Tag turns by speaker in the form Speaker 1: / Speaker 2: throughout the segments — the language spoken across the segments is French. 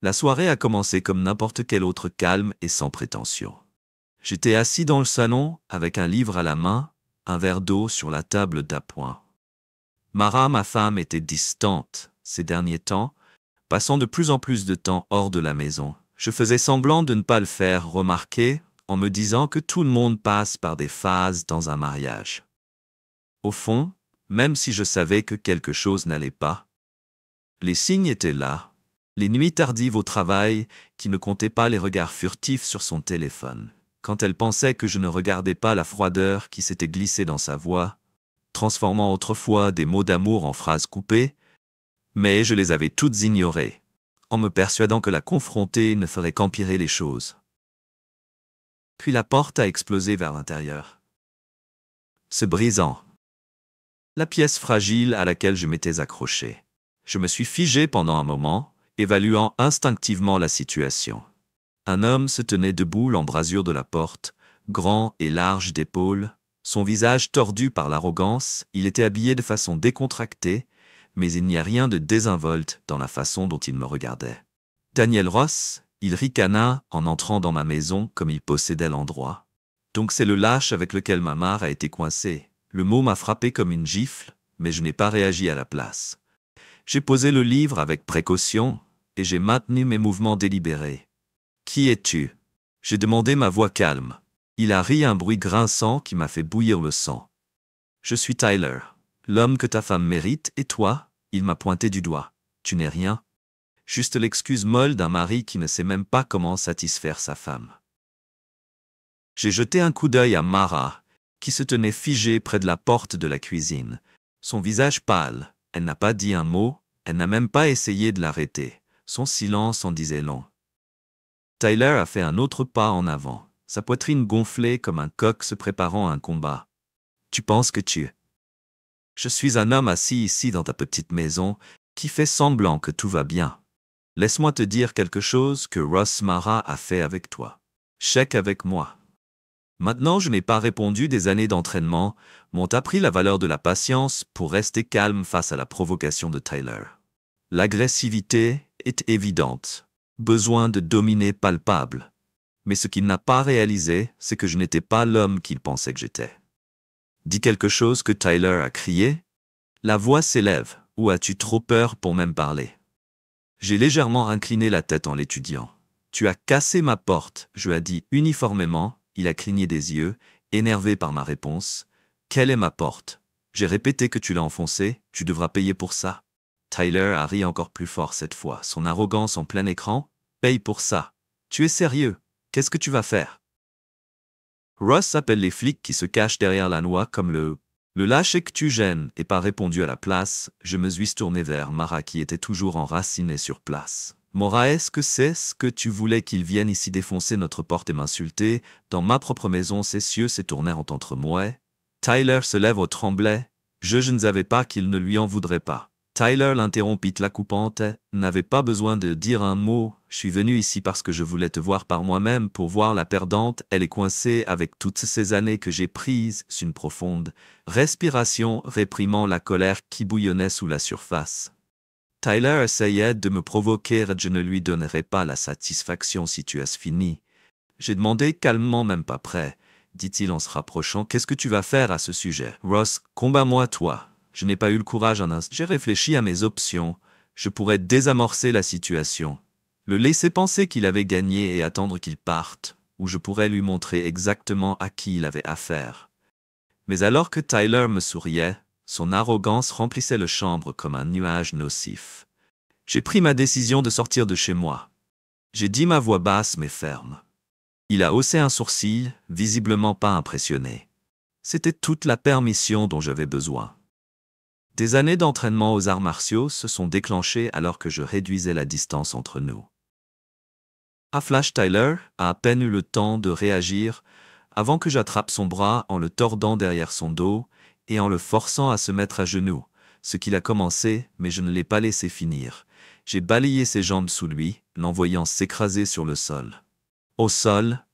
Speaker 1: La soirée a commencé comme n'importe quel autre, calme et sans prétention. J'étais assis dans le salon, avec un livre à la main, un verre d'eau sur la table d'appoint. Mara, ma femme, était distante ces derniers temps, passant de plus en plus de temps hors de la maison. Je faisais semblant de ne pas le faire remarquer, en me disant que tout le monde passe par des phases dans un mariage. Au fond, même si je savais que quelque chose n'allait pas, les signes étaient là. Les nuits tardives au travail, qui ne comptaient pas les regards furtifs sur son téléphone. Quand elle pensait que je ne regardais pas la froideur qui s'était glissée dans sa voix, transformant autrefois des mots d'amour en phrases coupées, mais je les avais toutes ignorées, en me persuadant que la confronter ne ferait qu'empirer les choses. Puis la porte a explosé vers l'intérieur, se brisant. La pièce fragile à laquelle je m'étais accroché. Je me suis figé pendant un moment, évaluant instinctivement la situation. Un homme se tenait debout l'embrasure de la porte, grand et large d'épaules, son visage tordu par l'arrogance, il était habillé de façon décontractée, mais il n'y a rien de désinvolte dans la façon dont il me regardait. Daniel Ross, il ricana en entrant dans ma maison comme il possédait l'endroit. Donc c'est le lâche avec lequel ma mare a été coincée. Le mot m'a frappé comme une gifle, mais je n'ai pas réagi à la place. J'ai posé le livre avec précaution, et j'ai maintenu mes mouvements délibérés. « Qui es-tu » j'ai demandé, ma voix calme. Il a ri, un bruit grinçant qui m'a fait bouillir le sang. « Je suis Tyler, l'homme que ta femme mérite, et toi » il m'a pointé du doigt. « Tu n'es rien. Juste l'excuse molle d'un mari qui ne sait même pas comment satisfaire sa femme. » J'ai jeté un coup d'œil à Mara, qui se tenait figée près de la porte de la cuisine. Son visage pâle, elle n'a pas dit un mot, elle n'a même pas essayé de l'arrêter. Son silence en disait long. Tyler a fait un autre pas en avant, sa poitrine gonflée comme un coq se préparant à un combat. « Tu penses que tu... » Je suis un homme assis ici dans ta petite maison, qui fait semblant que tout va bien. Laisse-moi te dire quelque chose que Ross Mara a fait avec toi. Chèque avec moi. Maintenant, je n'ai pas répondu. Des années d'entraînement m'ont appris la valeur de la patience pour rester calme face à la provocation de Tyler. L'agressivité est évidente. Besoin de dominer palpable. Mais ce qu'il n'a pas réalisé, c'est que je n'étais pas l'homme qu'il pensait que j'étais. Dis quelque chose, que Tyler a crié. La voix s'élève. Ou as-tu trop peur pour même parler? J'ai légèrement incliné la tête en l'étudiant. Tu as cassé ma porte, je lui ai dit uniformément. Il a cligné des yeux, énervé par ma réponse. Quelle est ma porte? J'ai répété que tu l'as enfoncée, tu devras payer pour ça. Tyler a ri encore plus fort cette fois, son arrogance en plein écran. Paye pour ça. Tu es sérieux? Qu'est-ce que tu vas faire? Ross appelle les flics qui se cachent derrière la noix comme le lâche que tu gênes, et pas répondu à la place. Je me suis tourné vers Mara qui était toujours enracinée sur place. Mora, est-ce que c'est ce que tu voulais qu'il vienne ici défoncer notre porte et m'insulter? Dans ma propre maison, ses cieux se tournèrent entre moi. Tyler se lève au tremblait. Je ne savais pas qu'il ne lui en voudrait pas. Tyler l'interrompit, la coupante. N'avait pas besoin de dire un mot. Je suis venu ici parce que je voulais te voir par moi-même, pour voir la perdante. Elle est coincée avec toutes ces années que j'ai prises. Une profonde respiration réprimant la colère qui bouillonnait sous la surface. Tyler essayait de me provoquer, je ne lui donnerai pas la satisfaction si tu as fini. J'ai demandé calmement, même pas prêt, dit-il en se rapprochant. Qu'est-ce que tu vas faire à ce sujet? Ross, combats-moi toi. Je n'ai pas eu le courage un instant. J'ai réfléchi à mes options. Je pourrais désamorcer la situation. Le laisser penser qu'il avait gagné et attendre qu'il parte, ou je pourrais lui montrer exactement à qui il avait affaire. Mais alors que Tyler me souriait, son arrogance remplissait la chambre comme un nuage nocif. J'ai pris ma décision de sortir de chez moi. J'ai dit, ma voix basse mais ferme. Il a haussé un sourcil, visiblement pas impressionné. C'était toute la permission dont j'avais besoin. Des années d'entraînement aux arts martiaux se sont déclenchées alors que je réduisais la distance entre nous. À Flash, Tyler a à peine eu le temps de réagir avant que j'attrape son bras en le tordant derrière son dos et en le forçant à se mettre à genoux, ce qu'il a commencé, mais je ne l'ai pas laissé finir. J'ai balayé ses jambes sous lui, l'envoyant s'écraser sur le sol. Au sol,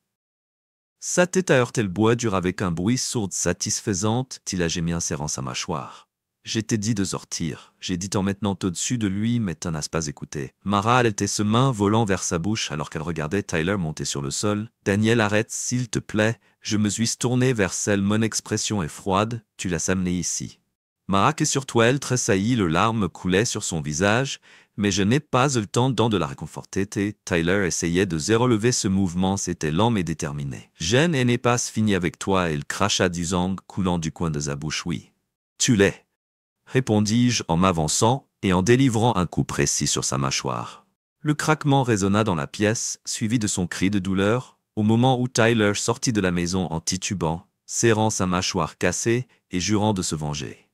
Speaker 1: sa tête a heurté le bois dur avec un bruit sourd satisfaisant, il a gémi en serrant sa mâchoire. J'étais dit de sortir. J'ai dit en maintenant au-dessus de lui, mais tu n'as pas écouté. Mara, elle était ses mains volant vers sa bouche alors qu'elle regardait Tyler monter sur le sol. Daniel, arrête, s'il te plaît. Je me suis tourné vers celle, mon expression est froide. Tu l'as amenée ici. Mara, et sur toi, elle tressaillit, le larme coulait sur son visage, mais je n'ai pas eu le temps de la réconforter. Tyler essayait de relever ce mouvement, c'était lent mais déterminé. Je n'ai pas fini avec toi, elle cracha du sang coulant du coin de sa bouche. Oui. Tu l'es, répondis-je en m'avançant et en délivrant un coup précis sur sa mâchoire. Le craquement résonna dans la pièce, suivi de son cri de douleur, au moment où Tyler sortit de la maison en titubant, serrant sa mâchoire cassée et jurant de se venger.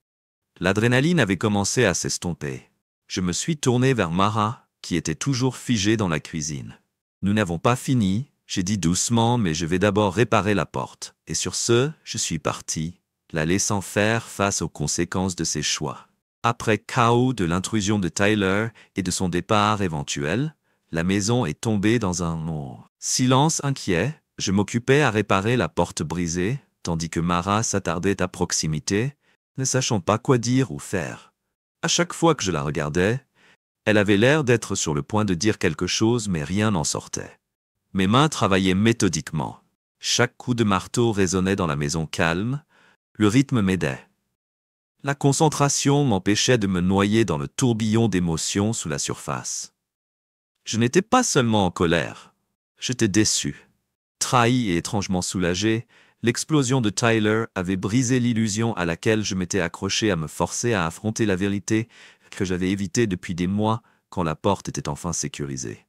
Speaker 1: L'adrénaline avait commencé à s'estomper. Je me suis tourné vers Mara, qui était toujours figée dans la cuisine. Nous n'avons pas fini, j'ai dit doucement, mais je vais d'abord réparer la porte. Et sur ce, je suis parti, la laissant faire face aux conséquences de ses choix. Après chaos de l'intrusion de Tyler et de son départ éventuel, la maison est tombée dans un silence inquiet. Je m'occupais à réparer la porte brisée, tandis que Mara s'attardait à proximité, ne sachant pas quoi dire ou faire. À chaque fois que je la regardais, elle avait l'air d'être sur le point de dire quelque chose, mais rien n'en sortait. Mes mains travaillaient méthodiquement. Chaque coup de marteau résonnait dans la maison calme. Le rythme m'aidait. La concentration m'empêchait de me noyer dans le tourbillon d'émotions sous la surface. Je n'étais pas seulement en colère. J'étais déçu. Trahi et étrangement soulagé, l'explosion de Tyler avait brisé l'illusion à laquelle je m'étais accroché à me forcer à affronter la vérité que j'avais évitée depuis des mois quand la porte était enfin sécurisée.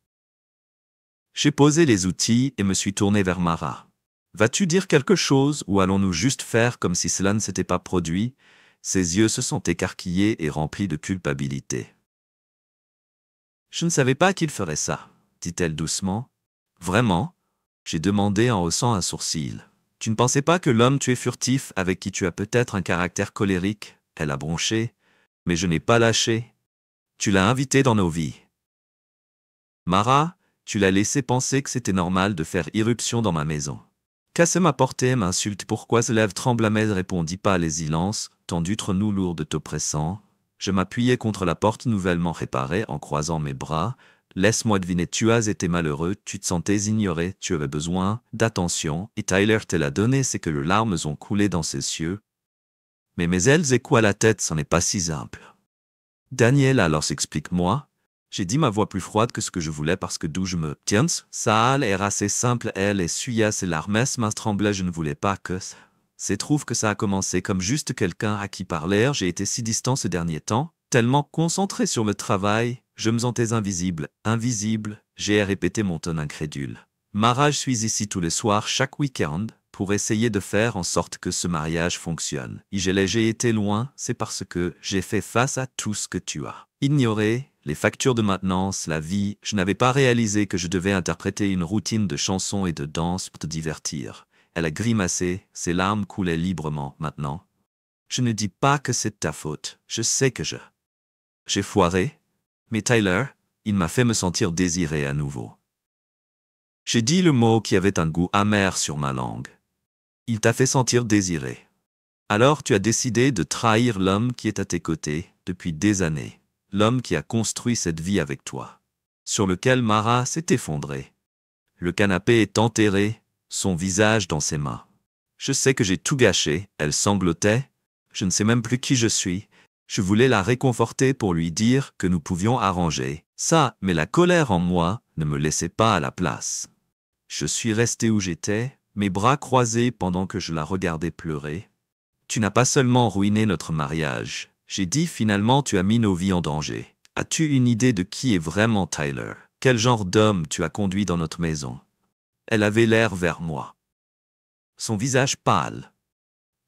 Speaker 1: J'ai posé les outils et me suis tourné vers Mara. Vas-tu dire quelque chose ou allons-nous juste faire comme si cela ne s'était pas produit? Ses yeux se sont écarquillés et remplis de culpabilité. Je ne savais pas qu'il ferait ça, dit-elle doucement. Vraiment? J'ai demandé en haussant un sourcil. Tu ne pensais pas que l'homme tu es furtif avec qui tu as peut-être un caractère colérique? Elle a bronché. Mais je n'ai pas lâché. Tu l'as invité dans nos vies. Mara, tu l'as laissé penser que c'était normal de faire irruption dans ma maison. Casse ma portée, m'insulte pourquoi ses lèvres tremblent, mais répondit pas les silences, tendu entre nous lourde t'oppressant. Je m'appuyais contre la porte nouvellement réparée en croisant mes bras. Laisse-moi deviner, tu as été malheureux, tu te sentais ignoré, tu avais besoin d'attention, et Tyler te l'a donné, c'est que les larmes ont coulé dans ses yeux. Mais elles et quoi la tête, c'en est pas si simple. Daniel, alors explique-moi. J'ai dit ma voix plus froide que ce que je voulais parce que d'où je me tiens, ça a l'air assez simple, elle essuya ses larmes, main tremblait, je ne voulais pas que c'est trouve que ça a commencé comme juste quelqu'un à qui parler, j'ai été si distant ces derniers temps, tellement concentré sur le travail, je me sentais invisible, j'ai répété mon ton incrédule. Mara, je suis ici tous les soirs, chaque week-end, pour essayer de faire en sorte que ce mariage fonctionne. Et j'ai été loin, c'est parce que j'ai fait face à tout ce que tu as ignoré, les factures de maintenance, la vie, je n'avais pas réalisé que je devais interpréter une routine de chansons et de danse pour te divertir. Elle a grimacé, ses larmes coulaient librement maintenant. Je ne dis pas que c'est ta faute, je sais que j'ai foiré, mais Tyler, il m'a fait me sentir désiré à nouveau. J'ai dit le mot qui avait un goût amer sur ma langue. Il t'a fait sentir désiré. Alors tu as décidé de trahir l'homme qui est à tes côtés depuis des années, l'homme qui a construit cette vie avec toi, sur lequel Mara s'est effondrée. Le canapé est enterré, son visage dans ses mains. Je sais que j'ai tout gâché, elle sanglotait. Je ne sais même plus qui je suis. Je voulais la réconforter pour lui dire que nous pouvions arranger ça, mais la colère en moi ne me laissait pas à la place. Je suis resté où j'étais, mes bras croisés pendant que je la regardais pleurer. Tu n'as pas seulement ruiné notre mariage, j'ai dit finalement tu as mis nos vies en danger. As-tu une idée de qui est vraiment Tyler? Quel genre d'homme tu as conduit dans notre maison? Elle avait l'air vers moi. Son visage pâle.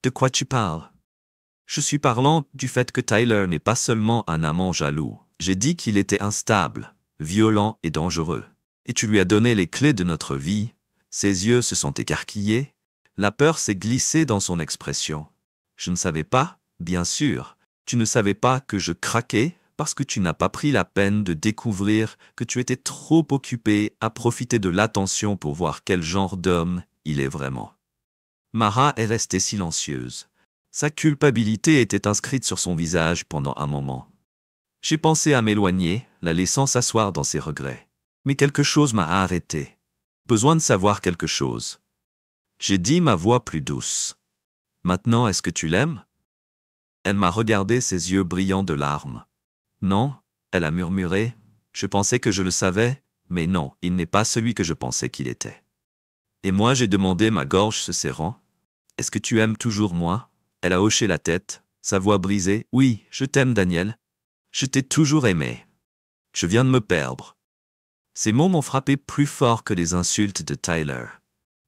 Speaker 1: De quoi tu parles? Je suis parlant du fait que Tyler n'est pas seulement un amant jaloux. J'ai dit qu'il était instable, violent et dangereux. Et tu lui as donné les clés de notre vie. Ses yeux se sont écarquillés. La peur s'est glissée dans son expression. Je ne savais pas, bien sûr. Tu ne savais pas que je craquais parce que tu n'as pas pris la peine de découvrir que tu étais trop occupé à profiter de l'attention pour voir quel genre d'homme il est vraiment. Mara est restée silencieuse. Sa culpabilité était inscrite sur son visage pendant un moment. J'ai pensé à m'éloigner, la laissant s'asseoir dans ses regrets. Mais quelque chose m'a arrêté. Besoin de savoir quelque chose. J'ai dit, ma voix plus douce. Maintenant, est-ce que tu l'aimes? Elle m'a regardé, ses yeux brillants de larmes. Non, elle a murmuré. Je pensais que je le savais, mais non, il n'est pas celui que je pensais qu'il était. Et moi, j'ai demandé, ma gorge se serrant. Est-ce que tu aimes toujours moi? Elle a hoché la tête, sa voix brisée. Oui, je t'aime, Daniel. Je t'ai toujours aimé. Je viens de me perdre. Ces mots m'ont frappé plus fort que les insultes de Tyler.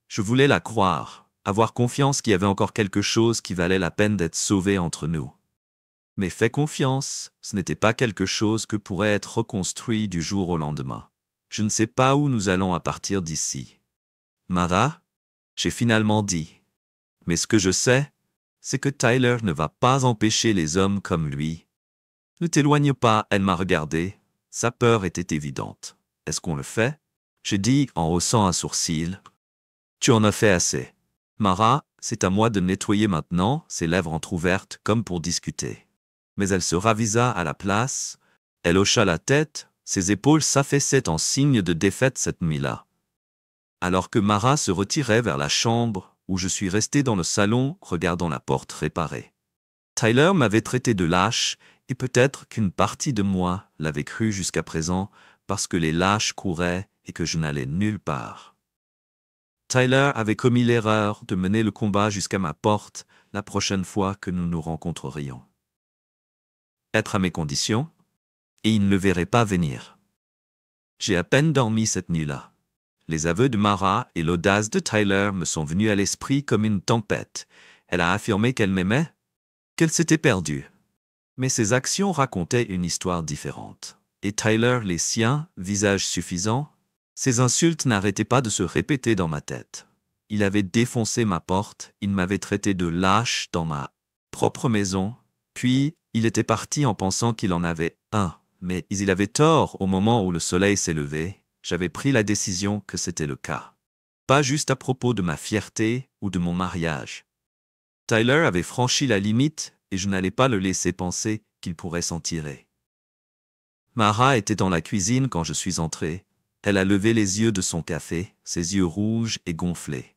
Speaker 1: Je voulais la croire, avoir confiance qu'il y avait encore quelque chose qui valait la peine d'être sauvé entre nous. Mais fais confiance, ce n'était pas quelque chose que pourrait être reconstruit du jour au lendemain. Je ne sais pas où nous allons à partir d'ici. Mara, j'ai finalement dit. Mais ce que je sais, c'est que Tyler ne va pas empêcher les hommes comme lui. Ne t'éloigne pas, elle m'a regardé. Sa peur était évidente. Est-ce qu'on le fait? J'ai dit en haussant un sourcil. Tu en as fait assez. Mara, c'est à moi de nettoyer maintenant, ses lèvres entr'ouvertes comme pour discuter. Mais elle se ravisa à la place, elle hocha la tête, ses épaules s'affaissaient en signe de défaite cette nuit-là. Alors que Mara se retirait vers la chambre, où je suis resté dans le salon, regardant la porte réparée. Tyler m'avait traité de lâche, et peut-être qu'une partie de moi l'avait cru jusqu'à présent, parce que les lâches couraient et que je n'allais nulle part. Tyler avait commis l'erreur de mener le combat jusqu'à ma porte la prochaine fois que nous nous rencontrerions. Être à mes conditions, et il ne le verrait pas venir. J'ai à peine dormi cette nuit-là. Les aveux de Mara et l'audace de Tyler me sont venus à l'esprit comme une tempête. Elle a affirmé qu'elle m'aimait, qu'elle s'était perdue. Mais ses actions racontaient une histoire différente. Et Tyler, les siens, visage suffisant, ses insultes n'arrêtaient pas de se répéter dans ma tête. Il avait défoncé ma porte, il m'avait traité de lâche dans ma propre maison, puis il était parti en pensant qu'il en avait un. Mais il avait tort au moment où le soleil s'est levé, j'avais pris la décision que c'était le cas. Pas juste à propos de ma fierté ou de mon mariage. Tyler avait franchi la limite et je n'allais pas le laisser penser qu'il pourrait s'en tirer. Mara était dans la cuisine quand je suis entré. Elle a levé les yeux de son café, ses yeux rouges et gonflés.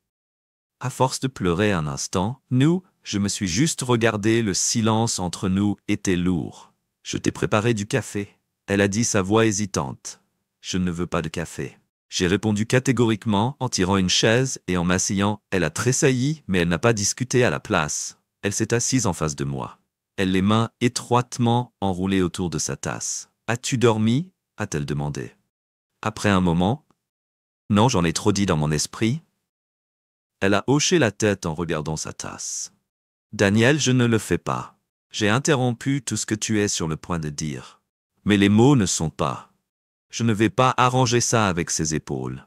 Speaker 1: À force de pleurer un instant, je me suis juste regardé, le silence entre nous était lourd. Je t'ai préparé du café. Elle a dit, sa voix hésitante. Je ne veux pas de café. J'ai répondu catégoriquement en tirant une chaise et en m'asseyant. Elle a tressailli, mais elle n'a pas discuté à la place. Elle s'est assise en face de moi. Elle les mains étroitement enroulées autour de sa tasse. As-tu dormi? A-t-elle demandé. Après un moment, non, j'en ai trop dit dans mon esprit. Elle a hoché la tête en regardant sa tasse. Daniel, je ne le fais pas. J'ai interrompu tout ce que tu es sur le point de dire. Mais les mots ne sont pas. Je ne vais pas arranger ça avec ses épaules.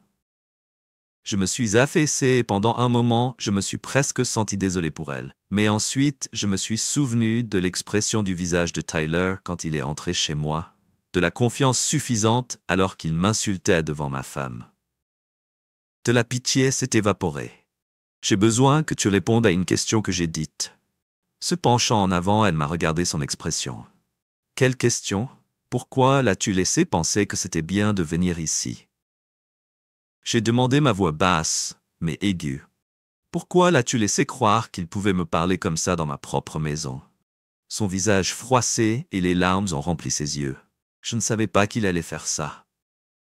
Speaker 1: Je me suis affaissé et pendant un moment, je me suis presque senti désolé pour elle. Mais ensuite, je me suis souvenu de l'expression du visage de Tyler quand il est entré chez moi, de la confiance suffisante alors qu'il m'insultait devant ma femme. De la pitié s'est évaporée. J'ai besoin que tu répondes à une question que j'ai dite. Se penchant en avant, elle m'a regardé son expression. Quelle question? Pourquoi l'as-tu laissé penser que c'était bien de venir ici? J'ai demandé, ma voix basse, mais aiguë. Pourquoi l'as-tu laissé croire qu'il pouvait me parler comme ça dans ma propre maison? Son visage froissé et les larmes ont rempli ses yeux. Je ne savais pas qu'il allait faire ça.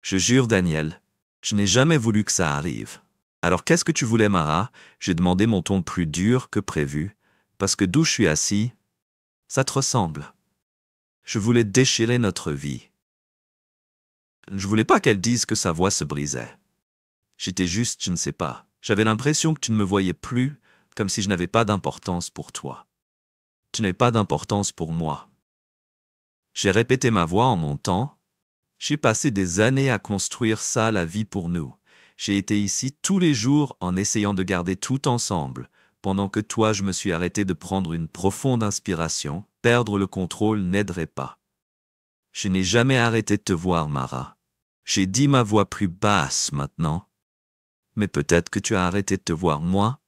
Speaker 1: Je jure, Daniel, je n'ai jamais voulu que ça arrive. Alors qu'est-ce que tu voulais, Mara? J'ai demandé, mon ton plus dur que prévu, parce que d'où je suis assis, ça te ressemble. Je voulais déchirer notre vie. Je voulais pas qu'elle dise que sa voix se brisait. J'étais juste, je ne sais pas. J'avais l'impression que tu ne me voyais plus, comme si je n'avais pas d'importance pour toi. Tu n'avais pas d'importance pour moi. J'ai répété ma voix en montant. J'ai passé des années à construire ça, la vie pour nous. J'ai été ici tous les jours en essayant de garder tout ensemble, pendant que toi je me suis arrêté de prendre une profonde inspiration. Perdre le contrôle n'aiderait pas. Je n'ai jamais arrêté de te voir, Mara. J'ai dit ma voix plus basse maintenant. Mais peut-être que tu as arrêté de te voir, moi.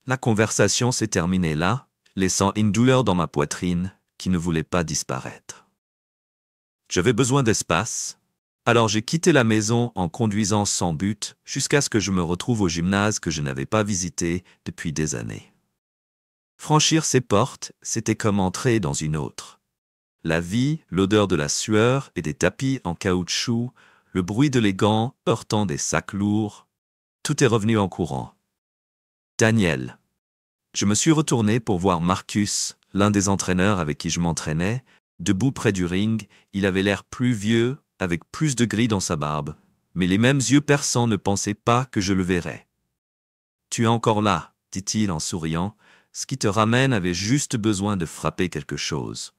Speaker 1: La conversation s'est terminée là. laissant une douleur dans ma poitrine qui ne voulait pas disparaître. J'avais besoin d'espace, alors j'ai quitté la maison en conduisant sans but jusqu'à ce que je me retrouve au gymnase que je n'avais pas visité depuis des années. Franchir ces portes, c'était comme entrer dans une autre. La vie, l'odeur de la sueur et des tapis en caoutchouc, le bruit de les gants heurtant des sacs lourds, tout est revenu en courant. Daniel. Je me suis retourné pour voir Marcus, l'un des entraîneurs avec qui je m'entraînais, debout près du ring. Il avait l'air plus vieux, avec plus de gris dans sa barbe, mais les mêmes yeux perçants ne pensaient pas que je le verrais. « Tu es encore là, dit-il en souriant, ce qui te ramène avait juste besoin de frapper quelque chose. »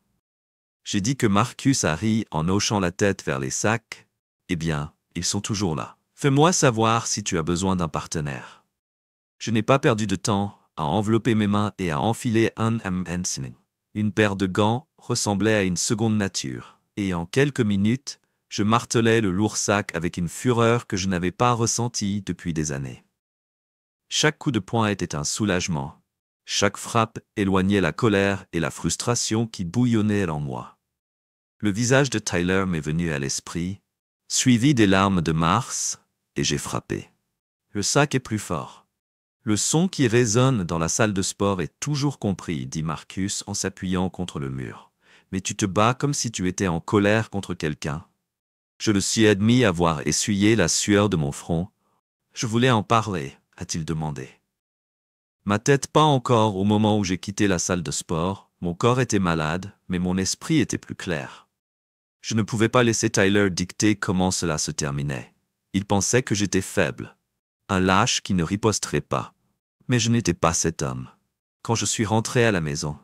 Speaker 1: J'ai dit que Marcus a ri en hochant la tête vers les sacs. « Eh bien, ils sont toujours là. Fais-moi savoir si tu as besoin d'un partenaire. » Je n'ai pas perdu de temps à envelopper mes mains et à enfiler un M&C. Une paire de gants ressemblait à une seconde nature, et en quelques minutes, je martelais le lourd sac avec une fureur que je n'avais pas ressentie depuis des années. Chaque coup de poing était un soulagement. Chaque frappe éloignait la colère et la frustration qui bouillonnaient en moi. Le visage de Tyler m'est venu à l'esprit, suivi des larmes de Mars, et j'ai frappé. Le sac est plus fort. Le son qui résonne dans la salle de sport est toujours compris, dit Marcus en s'appuyant contre le mur. Mais tu te bats comme si tu étais en colère contre quelqu'un. Je le suis admis avoir essuyé la sueur de mon front. Je voulais en parler, a-t-il demandé. Ma tête pas encore au moment où j'ai quitté la salle de sport. Mon corps était malade, mais mon esprit était plus clair. Je ne pouvais pas laisser Tyler dicter comment cela se terminait. Il pensait que j'étais faible, un lâche qui ne riposterait pas. Mais je n'étais pas cet homme. Quand je suis rentré à la maison,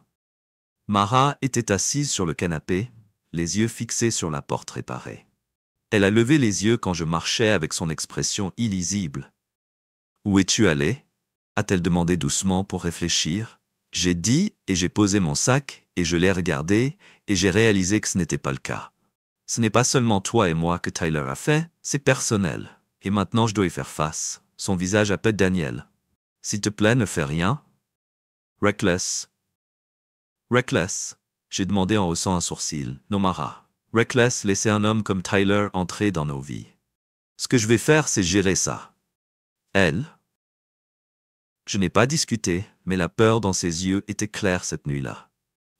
Speaker 1: Mara était assise sur le canapé, les yeux fixés sur la porte réparée. Elle a levé les yeux quand je marchais avec son expression illisible. « Où es-tu allé ?» a-t-elle demandé doucement pour réfléchir. J'ai dit et j'ai posé mon sac et je l'ai regardé et j'ai réalisé que ce n'était pas le cas. Ce n'est pas seulement toi et moi que Tyler a fait, c'est personnel. Et maintenant je dois y faire face. Son visage appelle Daniel. « S'il te plaît, ne fais rien. » « Reckless. »« Reckless ?» j'ai demandé en haussant un sourcil. « Non, Mara. Reckless, laisser un homme comme Tyler entrer dans nos vies. Ce que je vais faire, c'est gérer ça. » Elle? Je n'ai pas discuté, mais la peur dans ses yeux était claire cette nuit-là.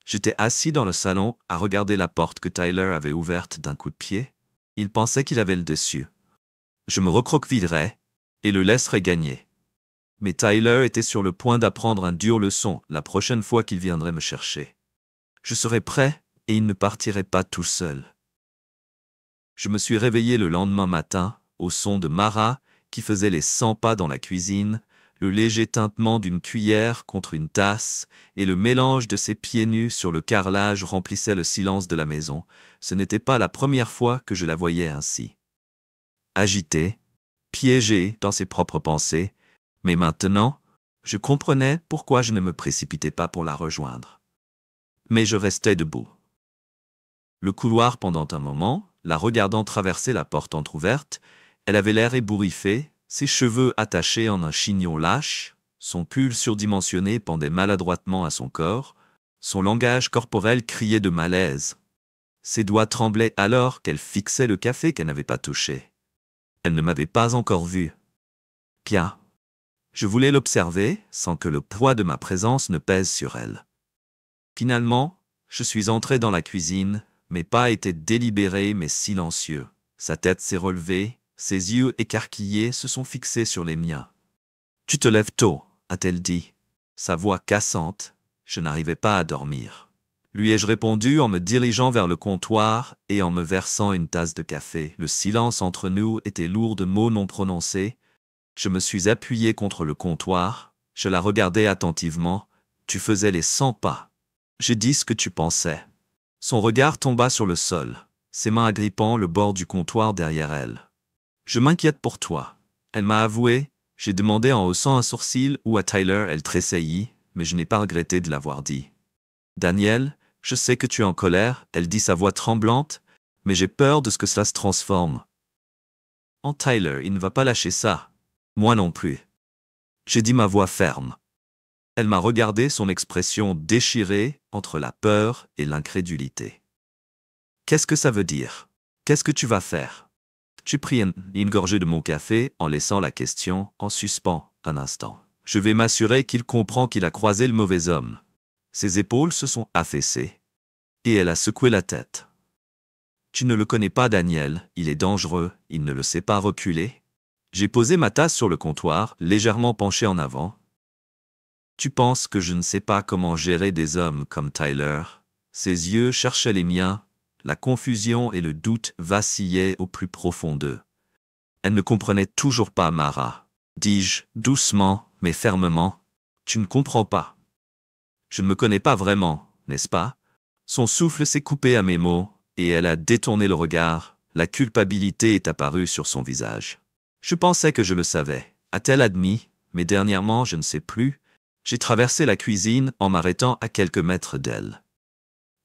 Speaker 1: J'étais assis dans le salon à regarder la porte que Tyler avait ouverte d'un coup de pied. Il pensait qu'il avait le dessus. Je me recroquevillerais et le laisserais gagner. Mais Tyler était sur le point d'apprendre une dure leçon la prochaine fois qu'il viendrait me chercher. Je serais prêt et il ne partirait pas tout seul. Je me suis réveillé le lendemain matin au son de Mara qui faisait les 100 pas dans la cuisine, le léger tintement d'une cuillère contre une tasse et le mélange de ses pieds nus sur le carrelage remplissait le silence de la maison. Ce n'était pas la première fois que je la voyais ainsi. Agitée, piégée dans ses propres pensées, mais maintenant, je comprenais pourquoi je ne me précipitais pas pour la rejoindre. Mais je restais debout. Le couloir pendant un moment, la regardant traverser la porte entr'ouverte, elle avait l'air ébouriffée, ses cheveux attachés en un chignon lâche, son pull surdimensionné pendait maladroitement à son corps, son langage corporel criait de malaise. Ses doigts tremblaient alors qu'elle fixait le café qu'elle n'avait pas touché. Elle ne m'avait pas encore vu. Bien. Je voulais l'observer sans que le poids de ma présence ne pèse sur elle. Finalement, je suis entré dans la cuisine, mes pas étaient délibérés mais silencieux. Sa tête s'est relevée, ses yeux écarquillés se sont fixés sur les miens. « Tu te lèves tôt », a-t-elle dit. Sa voix cassante, je n'arrivais pas à dormir. Lui ai-je répondu en me dirigeant vers le comptoir et en me versant une tasse de café. Le silence entre nous était lourd de mots non prononcés. Je me suis appuyé contre le comptoir, je la regardais attentivement. Tu faisais les 100 pas. J'ai dit ce que tu pensais. Son regard tomba sur le sol, ses mains agrippant le bord du comptoir derrière elle. Je m'inquiète pour toi. Elle m'a avoué, j'ai demandé en haussant un sourcil ou à Tyler, elle tressaillit, mais je n'ai pas regretté de l'avoir dit. Daniel, je sais que tu es en colère, elle dit sa voix tremblante, mais j'ai peur de ce que cela se transforme. En Tyler, il ne va pas lâcher ça. Moi non plus. J'ai dit ma voix ferme. Elle m'a regardé, son expression déchirée entre la peur et l'incrédulité. Qu'est-ce que ça veut dire? Qu'est-ce que tu vas faire? J'ai pris une gorgée de mon café en laissant la question en suspens un instant. Je vais m'assurer qu'il comprend qu'il a croisé le mauvais homme. Ses épaules se sont affaissées et elle a secoué la tête. Tu ne le connais pas, Daniel, il est dangereux, il ne le sait pas reculer. J'ai posé ma tasse sur le comptoir, légèrement penché en avant. Tu penses que je ne sais pas comment gérer des hommes comme Tyler? Ses yeux cherchaient les miens, la confusion et le doute vacillaient au plus profond d'eux. Elle ne comprenait toujours pas, Mara. Dis-je, doucement, mais fermement. Tu ne comprends pas. Je ne me connais pas vraiment, n'est-ce pas? Son souffle s'est coupé à mes mots, et elle a détourné le regard. La culpabilité est apparue sur son visage. Je pensais que je le savais, a-t-elle admis, mais dernièrement, je ne sais plus. J'ai traversé la cuisine en m'arrêtant à quelques mètres d'elle.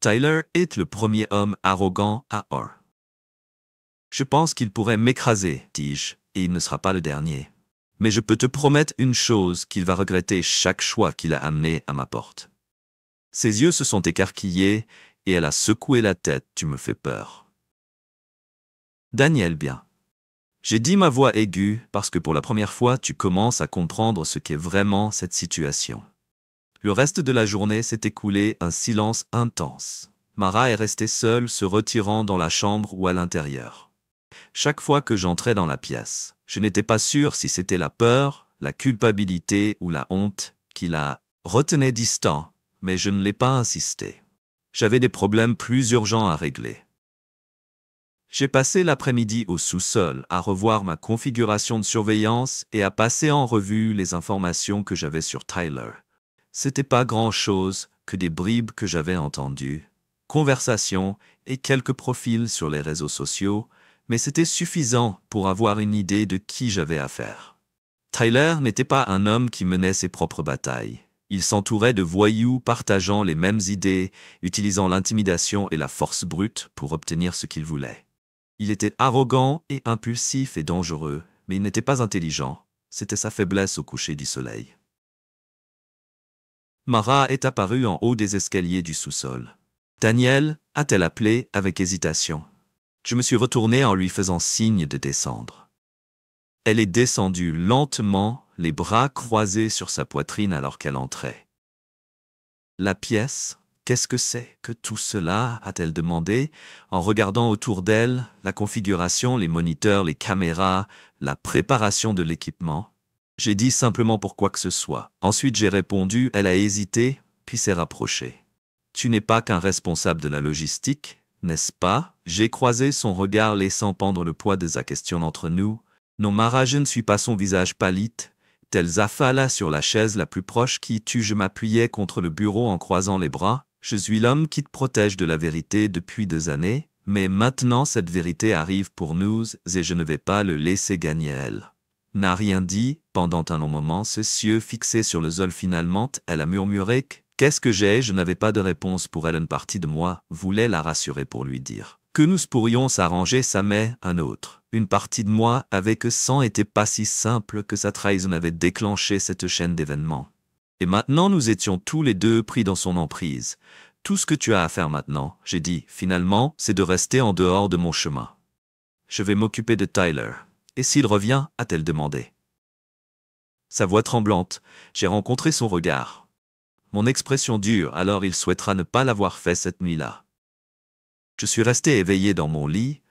Speaker 1: Tyler est le premier homme arrogant à Or. Je pense qu'il pourrait m'écraser, dis-je, et il ne sera pas le dernier. Mais je peux te promettre une chose, qu'il va regretter chaque choix qu'il a amené à ma porte. Ses yeux se sont écarquillés, et elle a secoué la tête. Tu me fais peur. Daniel, bien. J'ai dit, ma voix aiguë, parce que pour la première fois tu commences à comprendre ce qu'est vraiment cette situation. Le reste de la journée s'est écoulé, un silence intense. Mara est restée seule, se retirant dans la chambre ou à l'intérieur. Chaque fois que j'entrais dans la pièce, je n'étais pas sûr si c'était la peur, la culpabilité ou la honte qui la retenait distant, mais je ne l'ai pas insisté. J'avais des problèmes plus urgents à régler. J'ai passé l'après-midi au sous-sol à revoir ma configuration de surveillance et à passer en revue les informations que j'avais sur Tyler. C'était pas grand-chose que des bribes que j'avais entendues, conversations et quelques profils sur les réseaux sociaux, mais c'était suffisant pour avoir une idée de qui j'avais affaire. Tyler n'était pas un homme qui menait ses propres batailles. Il s'entourait de voyous partageant les mêmes idées, utilisant l'intimidation et la force brute pour obtenir ce qu'il voulait. Il était arrogant et impulsif et dangereux, mais il n'était pas intelligent. C'était sa faiblesse au coucher du soleil. Mara est apparue en haut des escaliers du sous-sol. Daniel, a-t-elle appelé avec hésitation. Je me suis retourné en lui faisant signe de descendre. Elle est descendue lentement, les bras croisés sur sa poitrine alors qu'elle entrait. La pièce, qu'est-ce que c'est que tout cela, a-t-elle demandé, en regardant autour d'elle, la configuration, les moniteurs, les caméras, la préparation de l'équipement. J'ai dit simplement pour quoi que ce soit. Ensuite j'ai répondu, elle a hésité, puis s'est rapprochée. Tu n'es pas qu'un responsable de la logistique, n'est-ce pas? J'ai croisé son regard laissant pendre le poids de sa question entre nous. Non, Mara, je ne suis pas. Son visage pâlit, tel Zafala sur la chaise la plus proche qui tue. Je m'appuyais contre le bureau en croisant les bras. Je suis l'homme qui te protège de la vérité depuis des années, mais maintenant cette vérité arrive pour nous et je ne vais pas le laisser gagner elle. N'a rien dit, pendant un long moment, ses yeux fixés sur le sol. Finalement, elle a murmuré « Qu'est-ce que j'ai ?» Je n'avais pas de réponse pour elle. Une partie de moi voulait la rassurer pour lui dire que nous pourrions s'arranger, ça mais un autre. Une partie de moi avait que ça n'était pas si simple, que sa trahison avait déclenché cette chaîne d'événements. Et maintenant nous étions tous les deux pris dans son emprise. Tout ce que tu as à faire maintenant, j'ai dit, finalement, c'est de rester en dehors de mon chemin. Je vais m'occuper de Tyler. Et s'il revient, a-t-elle demandé. Sa voix tremblante, j'ai rencontré son regard. Mon expression dure, alors il souhaitera ne pas l'avoir fait cette nuit-là. Je suis resté éveillé dans mon lit,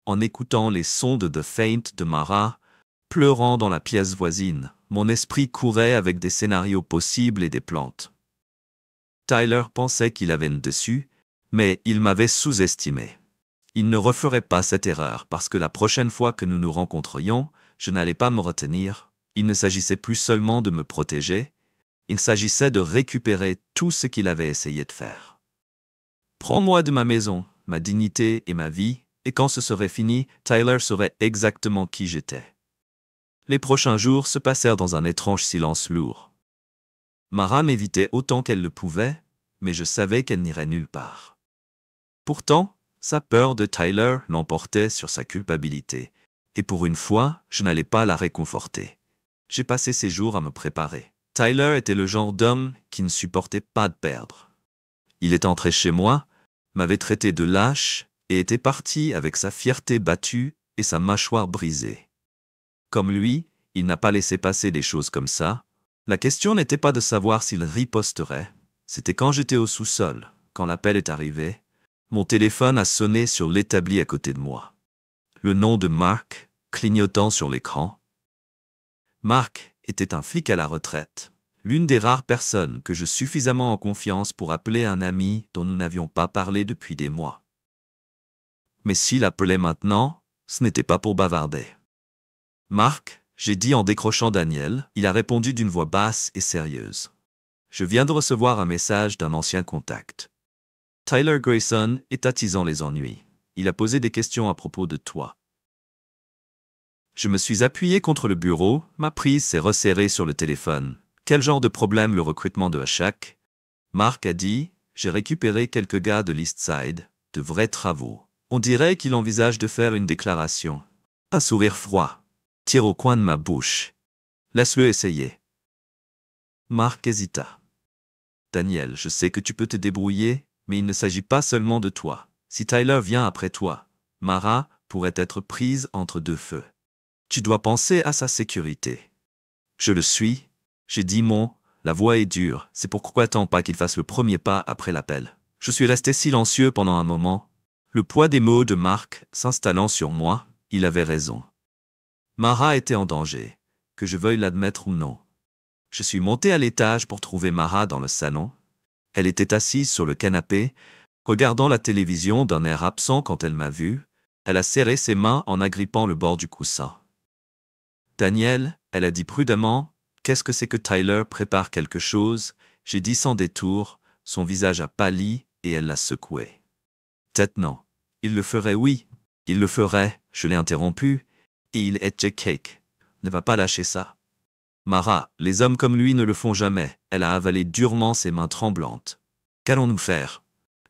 Speaker 1: en écoutant les sons de The Faint de Mara, pleurant dans la pièce voisine. Mon esprit courait avec des scénarios possibles et des plantes. Tyler pensait qu'il avait un dessus, mais il m'avait sous-estimé. Il ne referait pas cette erreur parce que la prochaine fois que nous nous rencontrions, je n'allais pas me retenir. Il ne s'agissait plus seulement de me protéger, il s'agissait de récupérer tout ce qu'il avait essayé de faire. Prends-moi de ma maison, ma dignité et ma vie, et quand ce serait fini, Tyler saurait exactement qui j'étais. Les prochains jours se passèrent dans un étrange silence lourd. Mara m'évitait autant qu'elle le pouvait, mais je savais qu'elle n'irait nulle part. Pourtant, sa peur de Tyler l'emportait sur sa culpabilité, et pour une fois, je n'allais pas la réconforter. J'ai passé ces jours à me préparer. Tyler était le genre d'homme qui ne supportait pas de perdre. Il est entré chez moi, m'avait traité de lâche et était parti avec sa fierté battue et sa mâchoire brisée. Comme lui, il n'a pas laissé passer des choses comme ça. La question n'était pas de savoir s'il riposterait. C'était quand j'étais au sous-sol, quand l'appel est arrivé. Mon téléphone a sonné sur l'établi à côté de moi. Le nom de Mark clignotant sur l'écran. Mark était un flic à la retraite. L'une des rares personnes que je suffisamment en confiance pour appeler un ami dont nous n'avions pas parlé depuis des mois. Mais s'il appelait maintenant, ce n'était pas pour bavarder. Mark, j'ai dit en décrochant Daniel, il a répondu d'une voix basse et sérieuse. Je viens de recevoir un message d'un ancien contact. Tyler Grayson est attisant les ennuis. Il a posé des questions à propos de toi. Je me suis appuyé contre le bureau, ma prise s'est resserrée sur le téléphone. Quel genre de problème le recrutement de Hachak? Mark a dit, j'ai récupéré quelques gars de l'Eastside, de vrais travaux. On dirait qu'il envisage de faire une déclaration. Un sourire froid. Tire au coin de ma bouche. Laisse-le essayer. Mark hésita. Daniel, je sais que tu peux te débrouiller, mais il ne s'agit pas seulement de toi. Si Tyler vient après toi, Mara pourrait être prise entre deux feux. Tu dois penser à sa sécurité. Je le suis. J'ai dit la voix est dure, c'est pourquoi attends pas qu'il fasse le premier pas après l'appel. Je suis resté silencieux pendant un moment. Le poids des mots de Mark s'installant sur moi, il avait raison. Mara était en danger, que je veuille l'admettre ou non. Je suis monté à l'étage pour trouver Mara dans le salon. Elle était assise sur le canapé, regardant la télévision d'un air absent quand elle m'a vu. Elle a serré ses mains en agrippant le bord du coussin. Daniel, elle a dit prudemment, qu'est-ce que c'est que Tyler prépare quelque chose? J'ai dit sans détour, son visage a pâli et elle l'a secoué. Peut-être non. Il le ferait, oui. Il le ferait, je l'ai interrompu. Et il est Cake. Ne va pas lâcher ça. Mara, les hommes comme lui ne le font jamais. Elle a avalé durement ses mains tremblantes. Qu'allons-nous faire?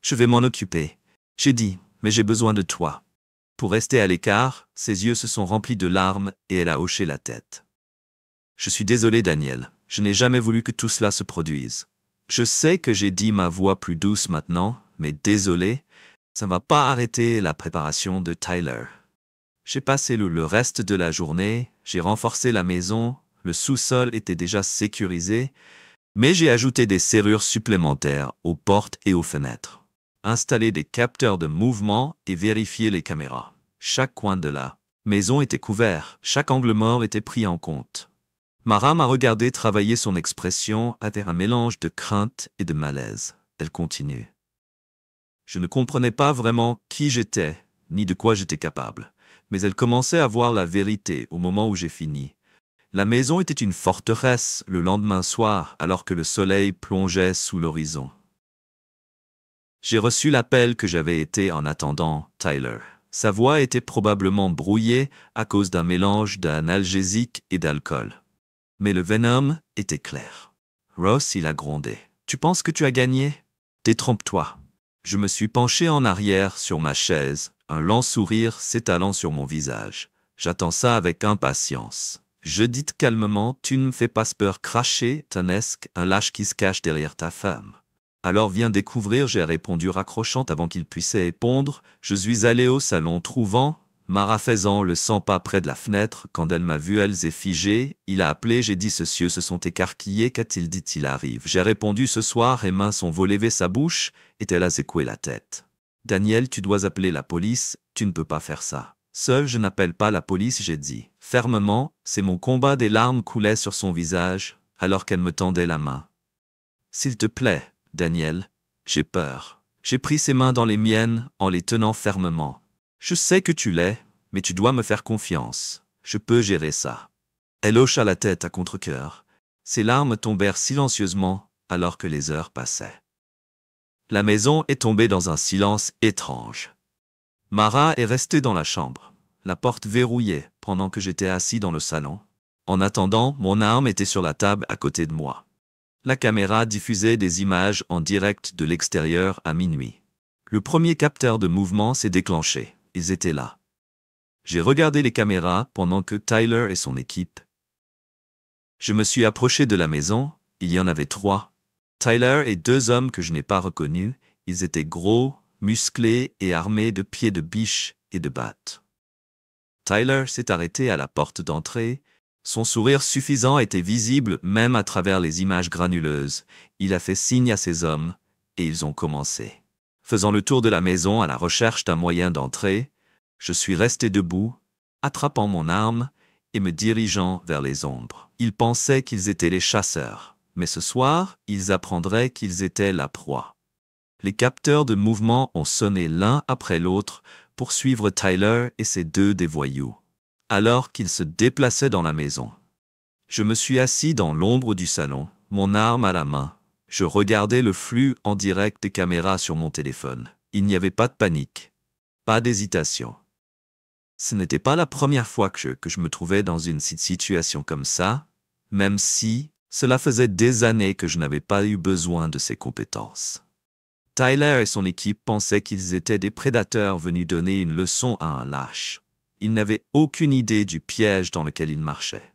Speaker 1: Je vais m'en occuper. J'ai dit, mais j'ai besoin de toi. Pour rester à l'écart, ses yeux se sont remplis de larmes et elle a hoché la tête. Je suis désolé, Daniel. Je n'ai jamais voulu que tout cela se produise. Je sais que j'ai dit ma voix plus douce maintenant, mais désolé, ça ne va pas arrêter la préparation de Tyler. J'ai passé le reste de la journée, j'ai renforcé la maison, le sous-sol était déjà sécurisé, mais j'ai ajouté des serrures supplémentaires aux portes et aux fenêtres. Installé des capteurs de mouvement et vérifié les caméras. Chaque coin de la maison était couvert, chaque angle mort était pris en compte. Mara m'a regardé travailler son expression avec un mélange de crainte et de malaise. Elle continue. Je ne comprenais pas vraiment qui j'étais, ni de quoi j'étais capable, mais elle commençait à voir la vérité au moment où j'ai fini. La maison était une forteresse le lendemain soir alors que le soleil plongeait sous l'horizon. J'ai reçu l'appel que j'avais été en attendant, Tyler. Sa voix était probablement brouillée à cause d'un mélange d'analgésique et d'alcool. Mais le venom était clair. Ross, il a grondé. Tu penses que tu as gagné? Détrompe-toi. Je me suis penché en arrière sur ma chaise, un lent sourire s'étalant sur mon visage. J'attends ça avec impatience. Je dis calmement, tu ne me fais pas peur cracher, tanesque, un lâche qui se cache derrière ta femme. Alors viens découvrir, j'ai répondu raccrochant avant qu'il puisse répondre. Je suis allé au salon trouvant, Mara faisant le 100 pas près de la fenêtre. Quand elle m'a vu, elle s'est figée. Il a appelé, j'ai dit, ceux se sont écarquillés. Qu'a-t-il dit, il arrive? J'ai répondu ce soir et mains sont volées sa bouche, et elle a secoué la tête. Daniel, tu dois appeler la police, tu ne peux pas faire ça. Seul je n'appelle pas la police, j'ai dit. Fermement, c'est mon combat, des larmes coulaient sur son visage, alors qu'elle me tendait la main. S'il te plaît, Daniel, j'ai peur. J'ai pris ses mains dans les miennes en les tenant fermement. Je sais que tu l'es, mais tu dois me faire confiance. Je peux gérer ça. Elle hocha la tête à contre-cœur. Ses larmes tombèrent silencieusement alors que les heures passaient. La maison est tombée dans un silence étrange. Mara est restée dans la chambre, la porte verrouillée pendant que j'étais assis dans le salon. En attendant, mon arme était sur la table à côté de moi. La caméra diffusait des images en direct de l'extérieur à minuit. Le premier capteur de mouvement s'est déclenché. Ils étaient là. J'ai regardé les caméras pendant que Tyler et son équipe. Je me suis approché de la maison, Il y en avait 3. Tyler et 2 hommes que je n'ai pas reconnus. Ils étaient gros, musclés et armés de pieds de biche et de battes. Tyler s'est arrêté à la porte d'entrée. Son sourire suffisant était visible même à travers les images granuleuses. Il a fait signe à ses hommes, et ils ont commencé. Faisant le tour de la maison à la recherche d'un moyen d'entrer, je suis resté debout, attrapant mon arme et me dirigeant vers les ombres. Ils pensaient qu'ils étaient les chasseurs, mais ce soir, ils apprendraient qu'ils étaient la proie. Les capteurs de mouvement ont sonné l'un après l'autre pour suivre Tyler et ses 2 des voyous, alors qu'ils se déplaçaient dans la maison. Je me suis assis dans l'ombre du salon, mon arme à la main. Je regardais le flux en direct des caméras sur mon téléphone. Il n'y avait pas de panique, pas d'hésitation. Ce n'était pas la première fois que je me trouvais dans une situation comme ça, même si cela faisait des années que je n'avais pas eu besoin de ces compétences. Tyler et son équipe pensaient qu'ils étaient des prédateurs venus donner une leçon à un lâche. Ils n'avaient aucune idée du piège dans lequel ils marchaient.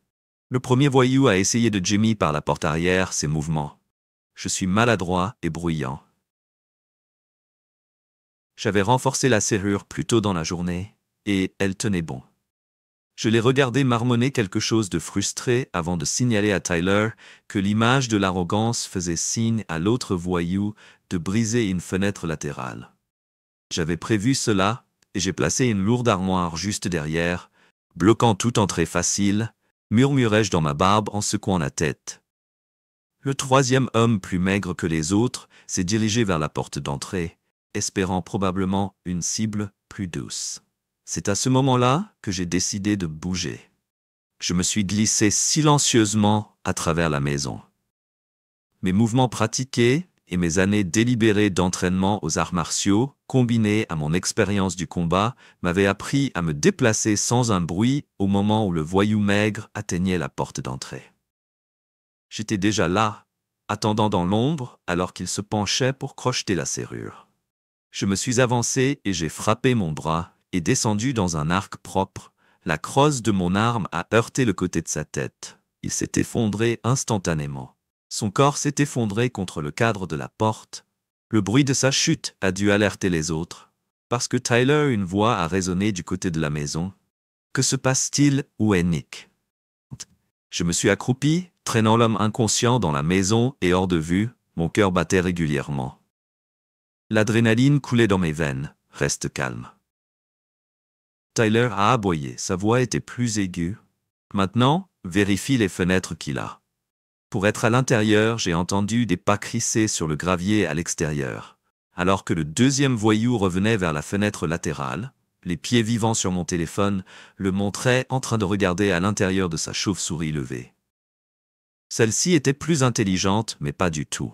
Speaker 1: Le premier voyou a essayé de Jimmy par la porte arrière ses mouvements. Je suis maladroit et bruyant. J'avais renforcé la serrure plus tôt dans la journée, et elle tenait bon. Je l'ai regardé marmonner quelque chose de frustré avant de signaler à Tyler que l'image de l'arrogance faisait signe à l'autre voyou de briser une fenêtre latérale. J'avais prévu cela, et j'ai placé une lourde armoire juste derrière, bloquant toute entrée facile, murmurai-je dans ma barbe en secouant la tête. Le 3e homme, plus maigre que les autres, s'est dirigé vers la porte d'entrée, espérant probablement une cible plus douce. C'est à ce moment-là que j'ai décidé de bouger. Je me suis glissé silencieusement à travers la maison. Mes mouvements pratiqués et mes années délibérées d'entraînement aux arts martiaux, combinés à mon expérience du combat, m'avaient appris à me déplacer sans un bruit au moment où le voyou maigre atteignait la porte d'entrée. J'étais déjà là, attendant dans l'ombre alors qu'il se penchait pour crocheter la serrure. Je me suis avancé et j'ai frappé mon bras et descendu dans un arc propre. La crosse de mon arme a heurté le côté de sa tête. Il s'est effondré instantanément. Son corps s'est effondré contre le cadre de la porte. Le bruit de sa chute a dû alerter les autres. Parce que Tyler, une voix a résonné du côté de la maison. Que se passe-t-il? Où est Nick? Je me suis accroupi, traînant l'homme inconscient dans la maison et hors de vue. Mon cœur battait régulièrement. L'adrénaline coulait dans mes veines. Reste calme. Tyler a aboyé. Sa voix était plus aiguë. Maintenant, vérifie les fenêtres qu'il a. Pour être à l'intérieur, j'ai entendu des pas crisser sur le gravier à l'extérieur. Alors que le 2e voyou revenait vers la fenêtre latérale, les pieds vivants sur mon téléphone le montraient en train de regarder à l'intérieur de sa chauve-souris levée. Celle-ci était plus intelligente, mais pas du tout.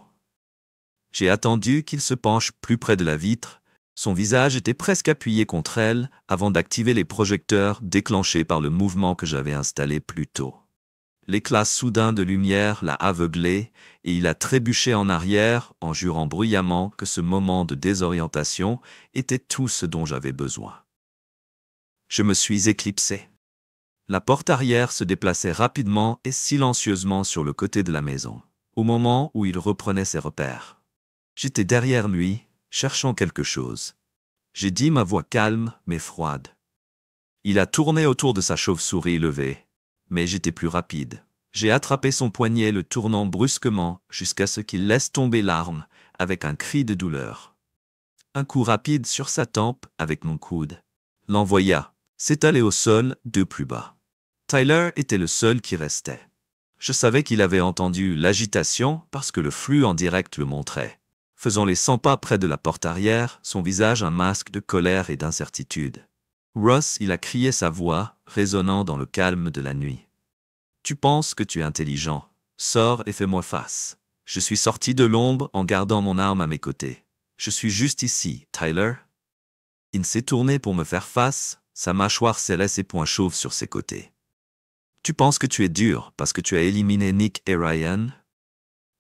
Speaker 1: J'ai attendu qu'il se penche plus près de la vitre. Son visage était presque appuyé contre elle avant d'activer les projecteurs déclenchés par le mouvement que j'avais installé plus tôt. L'éclat soudain de lumière l'a aveuglé et il a trébuché en arrière en jurant bruyamment que ce moment de désorientation était tout ce dont j'avais besoin. Je me suis éclipsé. La porte arrière se déplaçait rapidement et silencieusement sur le côté de la maison, au moment où il reprenait ses repères. J'étais derrière lui, cherchant quelque chose. J'ai dit ma voix calme mais froide. Il a tourné autour de sa chauve-souris levée, mais j'étais plus rapide. J'ai attrapé son poignet le tournant brusquement jusqu'à ce qu'il laisse tomber l'arme avec un cri de douleur. Un coup rapide sur sa tempe avec mon coude l'envoya s'étaler au sol de plus bas. Tyler était le seul qui restait. Je savais qu'il avait entendu l'agitation parce que le flux en direct le montrait. Faisant les 100 pas près de la porte arrière, son visage un masque de colère et d'incertitude. Ross, il a crié sa voix, résonnant dans le calme de la nuit. Tu penses que tu es intelligent. Sors et fais-moi face. Je suis sorti de l'ombre en gardant mon arme à mes côtés. Je suis juste ici, Tyler. Il s'est tourné pour me faire face, sa mâchoire scellait ses poings chauves sur ses côtés. Tu penses que tu es dur parce que tu as éliminé Nick et Ryan?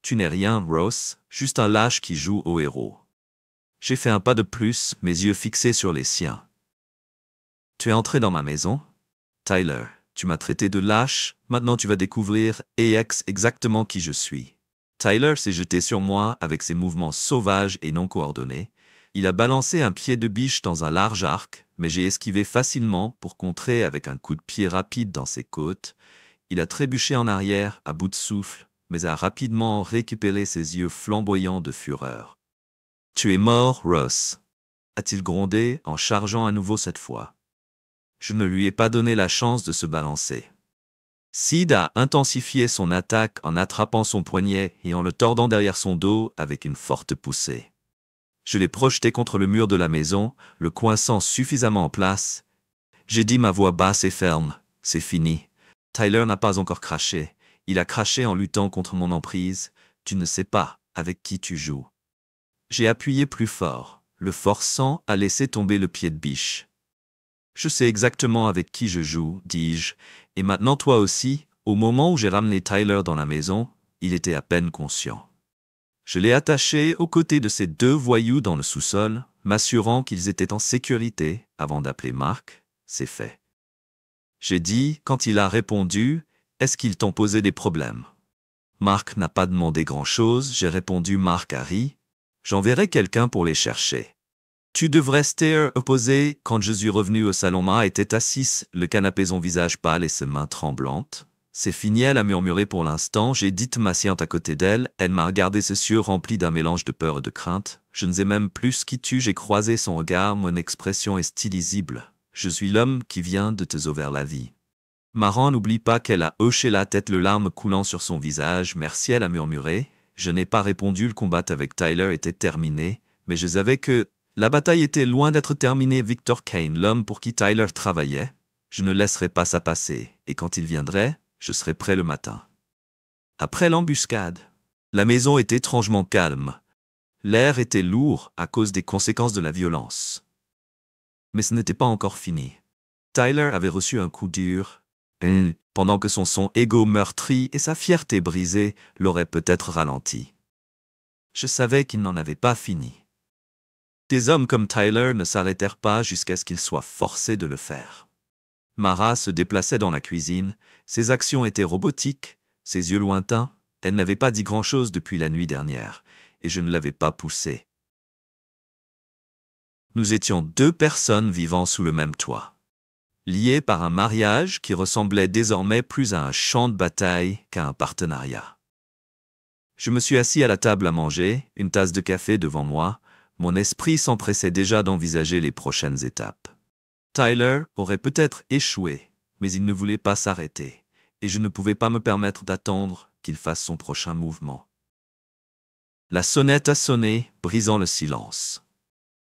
Speaker 1: Tu n'es rien, Ross, juste un lâche qui joue au héros. J'ai fait un pas de plus, mes yeux fixés sur les siens. Tu es entré dans ma maison? Tyler, tu m'as traité de lâche, maintenant tu vas découvrir exactement qui je suis. Tyler s'est jeté sur moi avec ses mouvements sauvages et non coordonnés. Il a balancé un pied de biche dans un large arc, mais j'ai esquivé facilement pour contrer avec un coup de pied rapide dans ses côtes. Il a trébuché en arrière, à bout de souffle, mais a rapidement récupéré ses yeux flamboyants de fureur. « Tu es mort, Ross !» a-t-il grondé en chargeant à nouveau cette fois. Je ne lui ai pas donné la chance de se balancer. Sid a intensifié son attaque en attrapant son poignet et en le tordant derrière son dos avec une forte poussée. Je l'ai projeté contre le mur de la maison, le coinçant suffisamment en place. J'ai dit ma voix basse et ferme, « C'est fini. » Tyler n'a pas encore craché. Il a craché en luttant contre mon emprise. Tu ne sais pas avec qui tu joues. J'ai appuyé plus fort, le forçant à laisser tomber le pied de biche. Je sais exactement avec qui je joue, dis-je, et maintenant toi aussi, au moment où j'ai ramené Tyler dans la maison, il était à peine conscient. Je l'ai attaché aux côtés de ces deux voyous dans le sous-sol, m'assurant qu'ils étaient en sécurité avant d'appeler Mark. C'est fait. J'ai dit, quand il a répondu, « Est-ce qu'ils t'ont posé des problèmes ?» Mark n'a pas demandé grand-chose, j'ai répondu Mark a ri. J'enverrai quelqu'un pour les chercher. Tu devrais rester opposé quand je suis revenu au salon. Ma était assise, le canapé son visage pâle et ses mains tremblantes. C'est fini, elle a murmuré pour l'instant. J'ai dit m'asseyant à côté d'elle. Elle m'a regardé ses yeux remplis d'un mélange de peur et de crainte. Je ne sais même plus qui tu. J'ai croisé son regard, mon expression est illisible. Je suis l'homme qui vient de te sauver la vie. Maran n'oublie pas qu'elle a hoché la tête, le larme coulant sur son visage. Merci, elle a murmuré. Je n'ai pas répondu, le combat avec Tyler était terminé, mais je savais que la bataille était loin d'être terminée. Victor Kane, l'homme pour qui Tyler travaillait, je ne laisserai pas ça passer, et quand il viendrait, je serai prêt le matin. Après l'embuscade, la maison était étrangement calme. L'air était lourd à cause des conséquences de la violence. Mais ce n'était pas encore fini. Tyler avait reçu un coup dur, pendant que son ego meurtri et sa fierté brisée l'auraient peut-être ralenti. Je savais qu'il n'en avait pas fini. Des hommes comme Tyler ne s'arrêtèrent pas jusqu'à ce qu'ils soient forcés de le faire. Mara se déplaçait dans la cuisine, ses actions étaient robotiques, ses yeux lointains, elle n'avait pas dit grand-chose depuis la nuit dernière, et je ne l'avais pas poussée. Nous étions deux personnes vivant sous le même toit, liées par un mariage qui ressemblait désormais plus à un champ de bataille qu'à un partenariat. Je me suis assis à la table à manger, une tasse de café devant moi. Mon esprit s'empressait déjà d'envisager les prochaines étapes. Tyler aurait peut-être échoué, mais il ne voulait pas s'arrêter, et je ne pouvais pas me permettre d'attendre qu'il fasse son prochain mouvement. La sonnette a sonné, brisant le silence.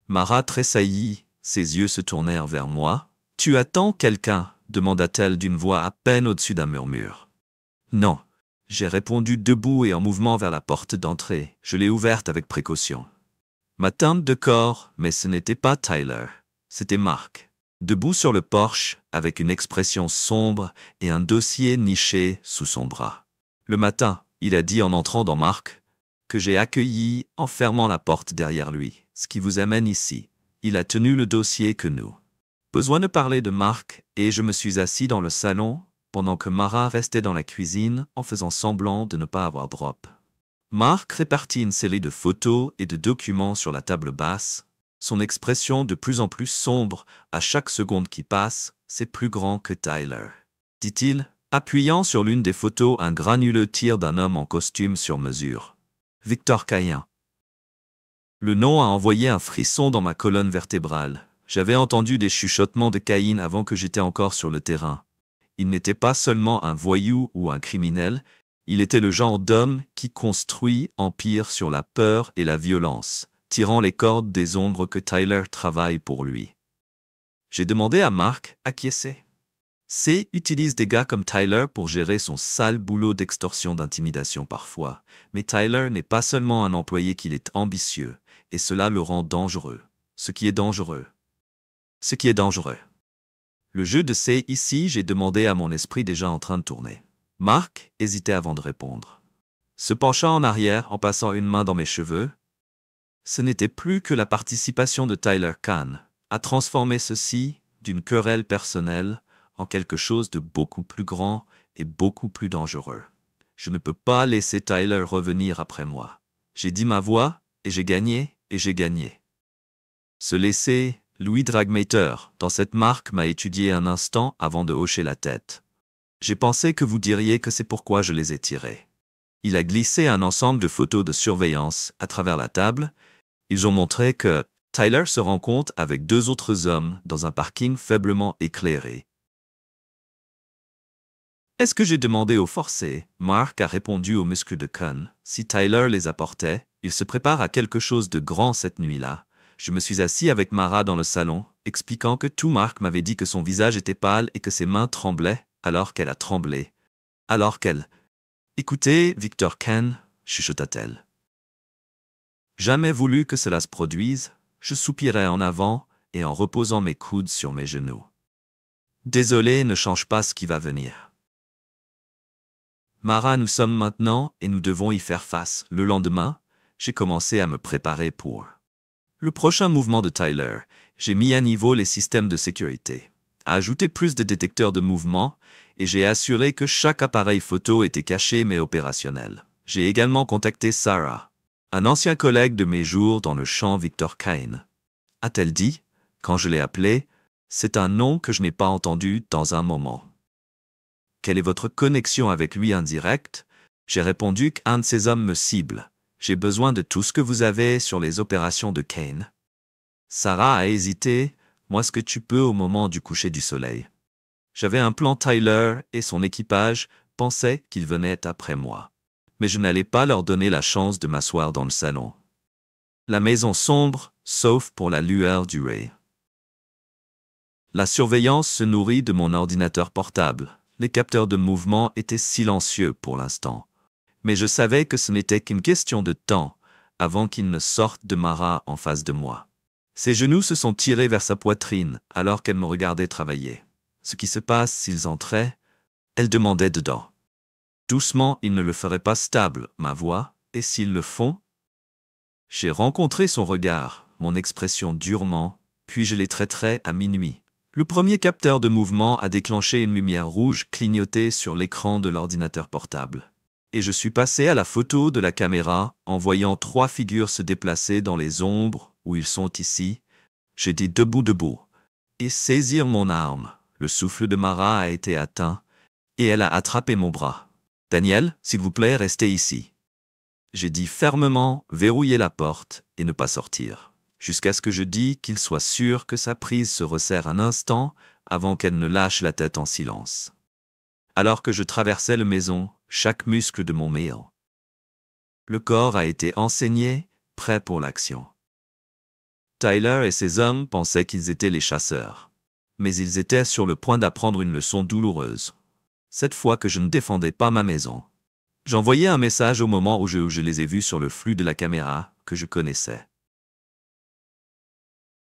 Speaker 1: Mara tressaillit, ses yeux se tournèrent vers moi. « Tu attends quelqu'un ?» demanda-t-elle d'une voix à peine au-dessus d'un murmure. « Non. » J'ai répondu debout et en mouvement vers la porte d'entrée. Je l'ai ouverte avec précaution. Ma teinte de corps, mais ce n'était pas Tyler, c'était Mark, debout sur le porche, avec une expression sombre et un dossier niché sous son bras. Le matin, il a dit en entrant dans Mark, que j'ai accueilli en fermant la porte derrière lui. Ce qui vous amène ici. Il a tenu le dossier que nous. Besoin de parler de Mark, et je me suis assis dans le salon, pendant que Mara restait dans la cuisine en faisant semblant de ne pas avoir drop. Mark répartit une série de photos et de documents sur la table basse, son expression de plus en plus sombre à chaque seconde qui passe, c'est plus grand que Tyler, dit-il, appuyant sur l'une des photos un granuleux tir d'un homme en costume sur mesure. Victor Kane. Le nom a envoyé un frisson dans ma colonne vertébrale. J'avais entendu des chuchotements de Kane avant que j'étais encore sur le terrain. Il n'était pas seulement un voyou ou un criminel, il était le genre d'homme qui construit empire sur la peur et la violence, tirant les cordes des ombres que Tyler travaille pour lui. J'ai demandé à Mark acquiescer. C utilise des gars comme Tyler pour gérer son sale boulot d'extorsion d'intimidation parfois, mais Tyler n'est pas seulement un employé, qu'il est ambitieux, et cela le rend dangereux. Ce qui est dangereux. Le jeu de C ici, j'ai demandé à mon esprit déjà en train de tourner. Mark hésitait avant de répondre. Se penchant en arrière en passant une main dans mes cheveux, ce n'était plus que la participation de Tyler Kane à transformer ceci d'une querelle personnelle en quelque chose de beaucoup plus grand et beaucoup plus dangereux. Je ne peux pas laisser Tyler revenir après moi. J'ai dit ma voix, et j'ai gagné, et j'ai gagné. Se laisser, Louis Dragmater, dans cette marque m'a étudié un instant avant de hocher la tête. J'ai pensé que vous diriez que c'est pourquoi je les ai tirés. Il a glissé un ensemble de photos de surveillance à travers la table. Ils ont montré que Tyler se rencontre avec 2 autres hommes dans un parking faiblement éclairé. Est-ce que j'ai demandé aux forcés? Mark a répondu aux muscles de Con. Si Tyler les apportait, il se prépare à quelque chose de grand cette nuit-là. Je me suis assis avec Mara dans le salon, expliquant que tout Mark m'avait dit que son visage était pâle et que ses mains tremblaient, alors qu'elle a tremblé. Alors qu'elle... Écoutez, Victor Kane, chuchota-t-elle. Jamais voulu que cela se produise, je soupirai en avant et en reposant mes coudes sur mes genoux. Désolé ne change pas ce qui va venir. Mara, nous sommes maintenant et nous devons y faire face. Le lendemain, j'ai commencé à me préparer pour le prochain mouvement de Tyler. J'ai mis à niveau les systèmes de sécurité, ajouté plus de détecteurs de mouvement et j'ai assuré que chaque appareil photo était caché mais opérationnel. J'ai également contacté Sarah, un ancien collègue de mes jours dans le champ Victor Kane. A-t-elle dit, quand je l'ai appelé, c'est un nom que je n'ai pas entendu dans un moment. Quelle est votre connexion avec lui indirecte? J'ai répondu qu'un de ces hommes me cible. J'ai besoin de tout ce que vous avez sur les opérations de Kane. Sarah a hésité. Moi, ce que tu peux au moment du coucher du soleil. J'avais un plan. Tyler et son équipage pensaient qu'ils venaient après moi. Mais je n'allais pas leur donner la chance de m'asseoir dans le salon. La maison sombre, sauf pour la lueur du ray. La surveillance se nourrit de mon ordinateur portable. Les capteurs de mouvement étaient silencieux pour l'instant. Mais je savais que ce n'était qu'une question de temps avant qu'ils ne sortent de Mara en face de moi. Ses genoux se sont tirés vers sa poitrine alors qu'elle me regardait travailler. Ce qui se passe s'ils entraient? Elle demandait dedans. Doucement, ils ne le feraient pas stable, ma voix, et s'ils le font? J'ai rencontré son regard, mon expression durement, puis je les traiterai à minuit. Le premier capteur de mouvement a déclenché une lumière rouge clignotée sur l'écran de l'ordinateur portable. Et je suis passé à la photo de la caméra en voyant 3 figures se déplacer dans les ombres où ils sont ici. J'ai dit debout, et saisir mon arme. Le souffle de Mara a été atteint, et elle a attrapé mon bras. Daniel, s'il vous plaît, restez ici. J'ai dit fermement, verrouiller la porte et ne pas sortir, jusqu'à ce que je dise qu'il soit sûr que sa prise se resserre un instant avant qu'elle ne lâche la tête en silence. Alors que je traversais la maison, chaque muscle de mon mail. Le corps a été enseigné, prêt pour l'action. Tyler et ses hommes pensaient qu'ils étaient les chasseurs. Mais ils étaient sur le point d'apprendre une leçon douloureuse. Cette fois que je ne défendais pas ma maison. J'envoyais un message au moment où je les ai vus sur le flux de la caméra que je connaissais.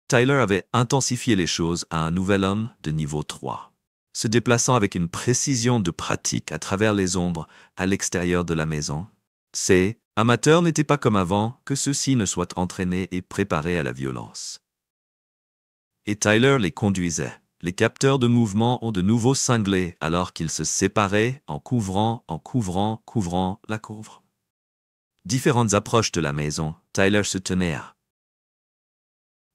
Speaker 1: Tyler avait intensifié les choses à un nouvel homme de niveau 3, se déplaçant avec une précision de pratique à travers les ombres à l'extérieur de la maison. Ces amateurs n'étaient pas comme avant, que ceux-ci ne soient entraînés et préparés à la violence. Et Tyler les conduisait. Les capteurs de mouvement ont de nouveau cinglé alors qu'ils se séparaient en couvrant la couvre. Différentes approches de la maison, Tyler se tenait à.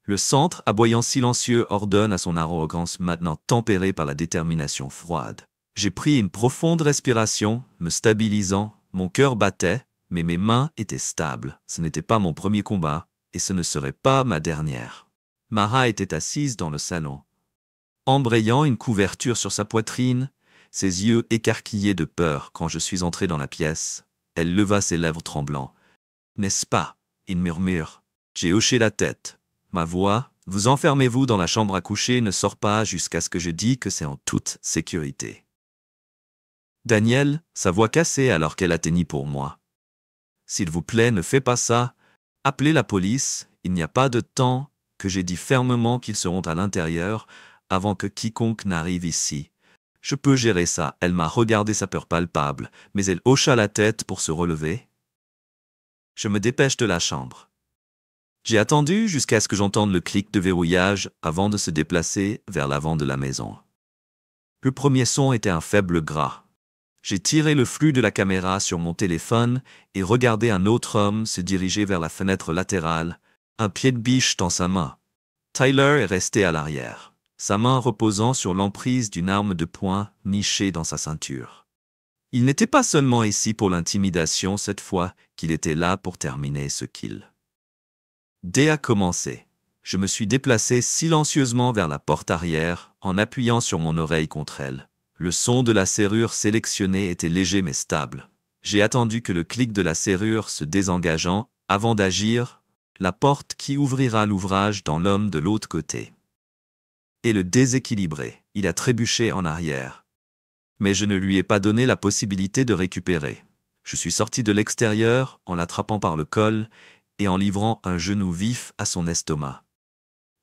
Speaker 1: Le centre, aboyant silencieux, ordonne à son arrogance maintenant tempérée par la détermination froide. J'ai pris une profonde respiration, me stabilisant, mon cœur battait, mais mes mains étaient stables. Ce n'était pas mon premier combat, et ce ne serait pas ma dernière. Mara était assise dans le salon, embrayant une couverture sur sa poitrine, ses yeux écarquillés de peur quand je suis entré dans la pièce. Elle leva ses lèvres tremblantes. « N'est-ce pas ?» il murmure. J'ai hoché la tête. Ma voix, « Vous enfermez-vous dans la chambre à coucher » ne sort pas jusqu'à ce que je dise que c'est en toute sécurité. Daniel, sa voix cassée alors qu'elle atteignit pour moi. « S'il vous plaît, ne faites pas ça. Appelez la police, il n'y a pas de temps. » que j'ai dit fermement qu'ils seront à l'intérieur avant que quiconque n'arrive ici. Je peux gérer ça. Elle m'a regardé, sa peur palpable, mais elle hocha la tête pour se relever. Je me dépêche de la chambre. J'ai attendu jusqu'à ce que j'entende le clic de verrouillage avant de se déplacer vers l'avant de la maison. Le premier son était un faible gras. J'ai tiré le flux de la caméra sur mon téléphone et regardé un autre homme se diriger vers la fenêtre latérale, un pied de biche dans sa main. Tyler est resté à l'arrière, sa main reposant sur l'emprise d'une arme de poing nichée dans sa ceinture. Il n'était pas seulement ici pour l'intimidation cette fois, qu'il était là pour terminer ce kill. Dès a commencé. Je me suis déplacé silencieusement vers la porte arrière, en appuyant sur mon oreille contre elle. Le son de la serrure sélectionnée était léger mais stable. J'ai attendu que le clic de la serrure se désengageant, avant d'agir, la porte qui ouvrira l'ouvrage dans l'homme de l'autre côté. Et le déséquilibré, il a trébuché en arrière. Mais je ne lui ai pas donné la possibilité de récupérer. Je suis sorti de l'extérieur en l'attrapant par le col et en livrant un genou vif à son estomac.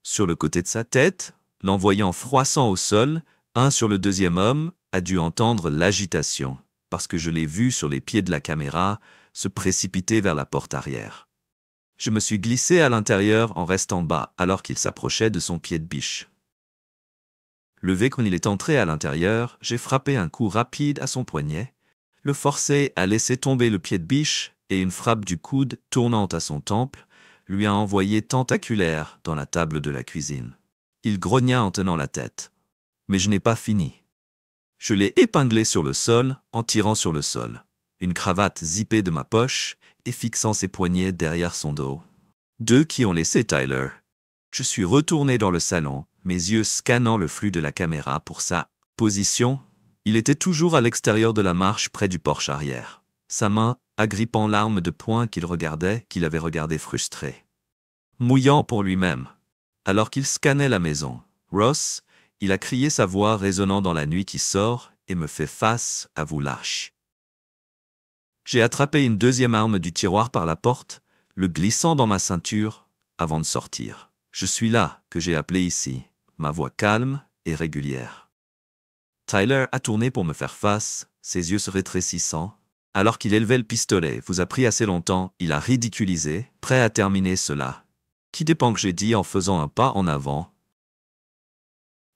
Speaker 1: Sur le côté de sa tête, l'envoyant froissant au sol, un sur le deuxième homme a dû entendre l'agitation, parce que je l'ai vu sur les pieds de la caméra se précipiter vers la porte arrière. Je me suis glissé à l'intérieur en restant bas alors qu'il s'approchait de son pied de biche. Levé quand il est entré à l'intérieur, j'ai frappé un coup rapide à son poignet, le forcé à laisser tomber le pied de biche et une frappe du coude tournant à son temple lui a envoyé tentaculaire dans la table de la cuisine. Il grogna en tenant la tête. Mais je n'ai pas fini. Je l'ai épinglé sur le sol en tirant sur le sol, une cravate zippée de ma poche et fixant ses poignets derrière son dos. Deux qui ont laissé Tyler. Je suis retourné dans le salon, mes yeux scannant le flux de la caméra pour sa position. Il était toujours à l'extérieur de la marche près du porche arrière, sa main agrippant l'arme de poing qu'il avait regardé frustré. Mouillant pour lui-même. Alors qu'il scannait la maison, Ross, il a crié sa voix résonnant dans la nuit qui sort et me fait face à vous lâche. J'ai attrapé une deuxième arme du tiroir par la porte, le glissant dans ma ceinture, avant de sortir. Je suis là, que j'ai appelé ici, ma voix calme et régulière. Tyler a tourné pour me faire face, ses yeux se rétrécissant. Alors qu'il élevait le pistolet, vous a pris assez longtemps, il a ridiculisé, prêt à terminer cela. Qui dépend que j'ai dit en faisant un pas en avant.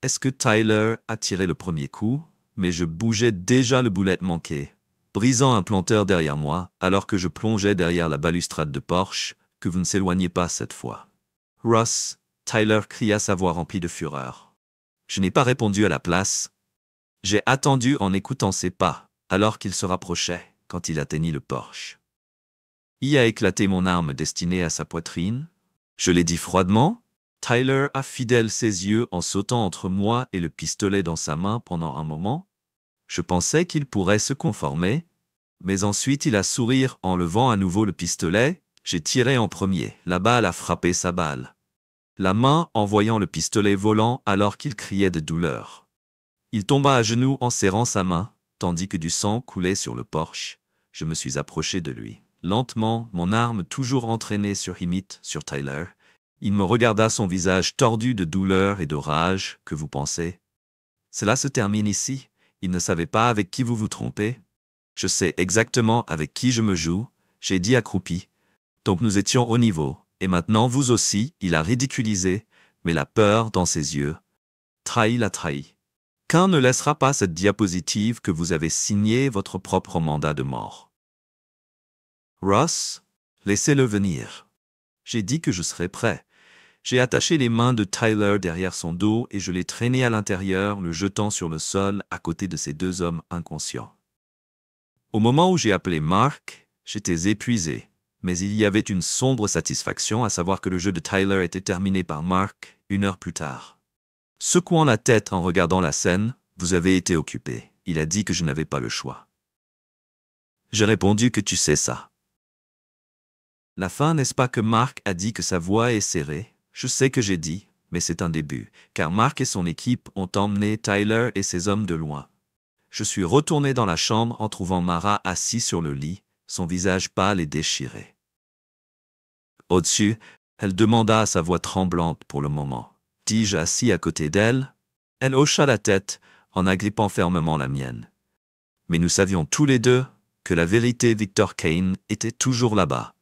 Speaker 1: Est-ce que Tyler a tiré le premier coup? Mais je bougeais déjà le boulet manqué, brisant un planteur derrière moi, alors que je plongeais derrière la balustrade de Porsche, que vous ne s'éloignez pas cette fois. Ross, Tyler cria sa voix remplie de fureur. Je n'ai pas répondu à la place. J'ai attendu en écoutant ses pas, alors qu'il se rapprochait, quand il atteignit le Porsche. Il a éclaté mon arme destinée à sa poitrine. Je l'ai dit froidement. Tyler a fidèle ses yeux en sautant entre moi et le pistolet dans sa main pendant un moment. Je pensais qu'il pourrait se conformer, mais ensuite il a souri en levant à nouveau le pistolet. J'ai tiré en premier, la balle a frappé sa balle. La main envoyant le pistolet volant alors qu'il criait de douleur. Il tomba à genoux en serrant sa main, tandis que du sang coulait sur le Porsche. Je me suis approché de lui. Lentement, mon arme toujours entraînée sur Tyler. Il me regarda, son visage tordu de douleur et de rage. Que vous pensez? Cela se termine ici. Il ne savait pas avec qui vous vous trompez. Je sais exactement avec qui je me joue, j'ai dit accroupi. Donc nous étions au niveau, et maintenant vous aussi, il a ridiculisé, mais la peur dans ses yeux. L'a trahi. Qu'un ne laissera pas cette diapositive que vous avez signé votre propre mandat de mort. Ross, laissez-le venir. J'ai dit que je serais prêt. J'ai attaché les mains de Tyler derrière son dos et je l'ai traîné à l'intérieur, le jetant sur le sol à côté de ces deux hommes inconscients. Au moment où j'ai appelé Mark, j'étais épuisé, mais il y avait une sombre satisfaction à savoir que le jeu de Tyler était terminé par Mark 1 heure plus tard. Secouant la tête en regardant la scène, vous avez été occupé. Il a dit que je n'avais pas le choix. J'ai répondu que tu sais ça. La fin, n'est-ce pas que Mark a dit que sa voix est serrée? Je sais que j'ai dit, mais c'est un début, car Mark et son équipe ont emmené Tyler et ses hommes de loin. Je suis retourné dans la chambre en trouvant Mara assis sur le lit, son visage pâle et déchiré. Au-dessus, elle demanda à sa voix tremblante pour le moment. Dis-je assis à côté d'elle? Elle hocha la tête en agrippant fermement la mienne. Mais nous savions tous les deux que la vérité Victor Kane était toujours là-bas.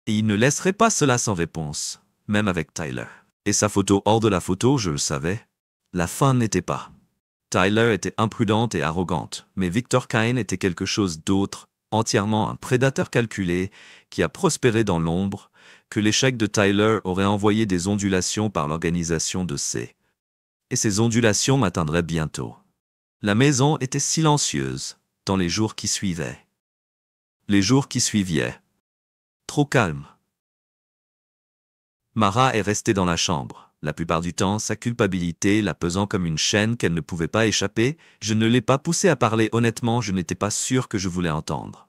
Speaker 1: Et il ne laisserait pas cela sans réponse, même avec Tyler. Et sa photo hors de la photo, je le savais. La fin n'était pas Tyler était imprudente et arrogante, mais Victor Kane était quelque chose d'autre, entièrement un prédateur calculé, qui a prospéré dans l'ombre, que l'échec de Tyler aurait envoyé des ondulations par l'organisation de C. Et ces ondulations m'atteindraient bientôt. La maison était silencieuse, dans les jours qui suivaient. Les jours qui suivaient. Trop calme. Mara est restée dans la chambre. La plupart du temps, sa culpabilité la pesant comme une chaîne qu'elle ne pouvait pas échapper. Je ne l'ai pas poussée à parler honnêtement, je n'étais pas sûr que je voulais entendre.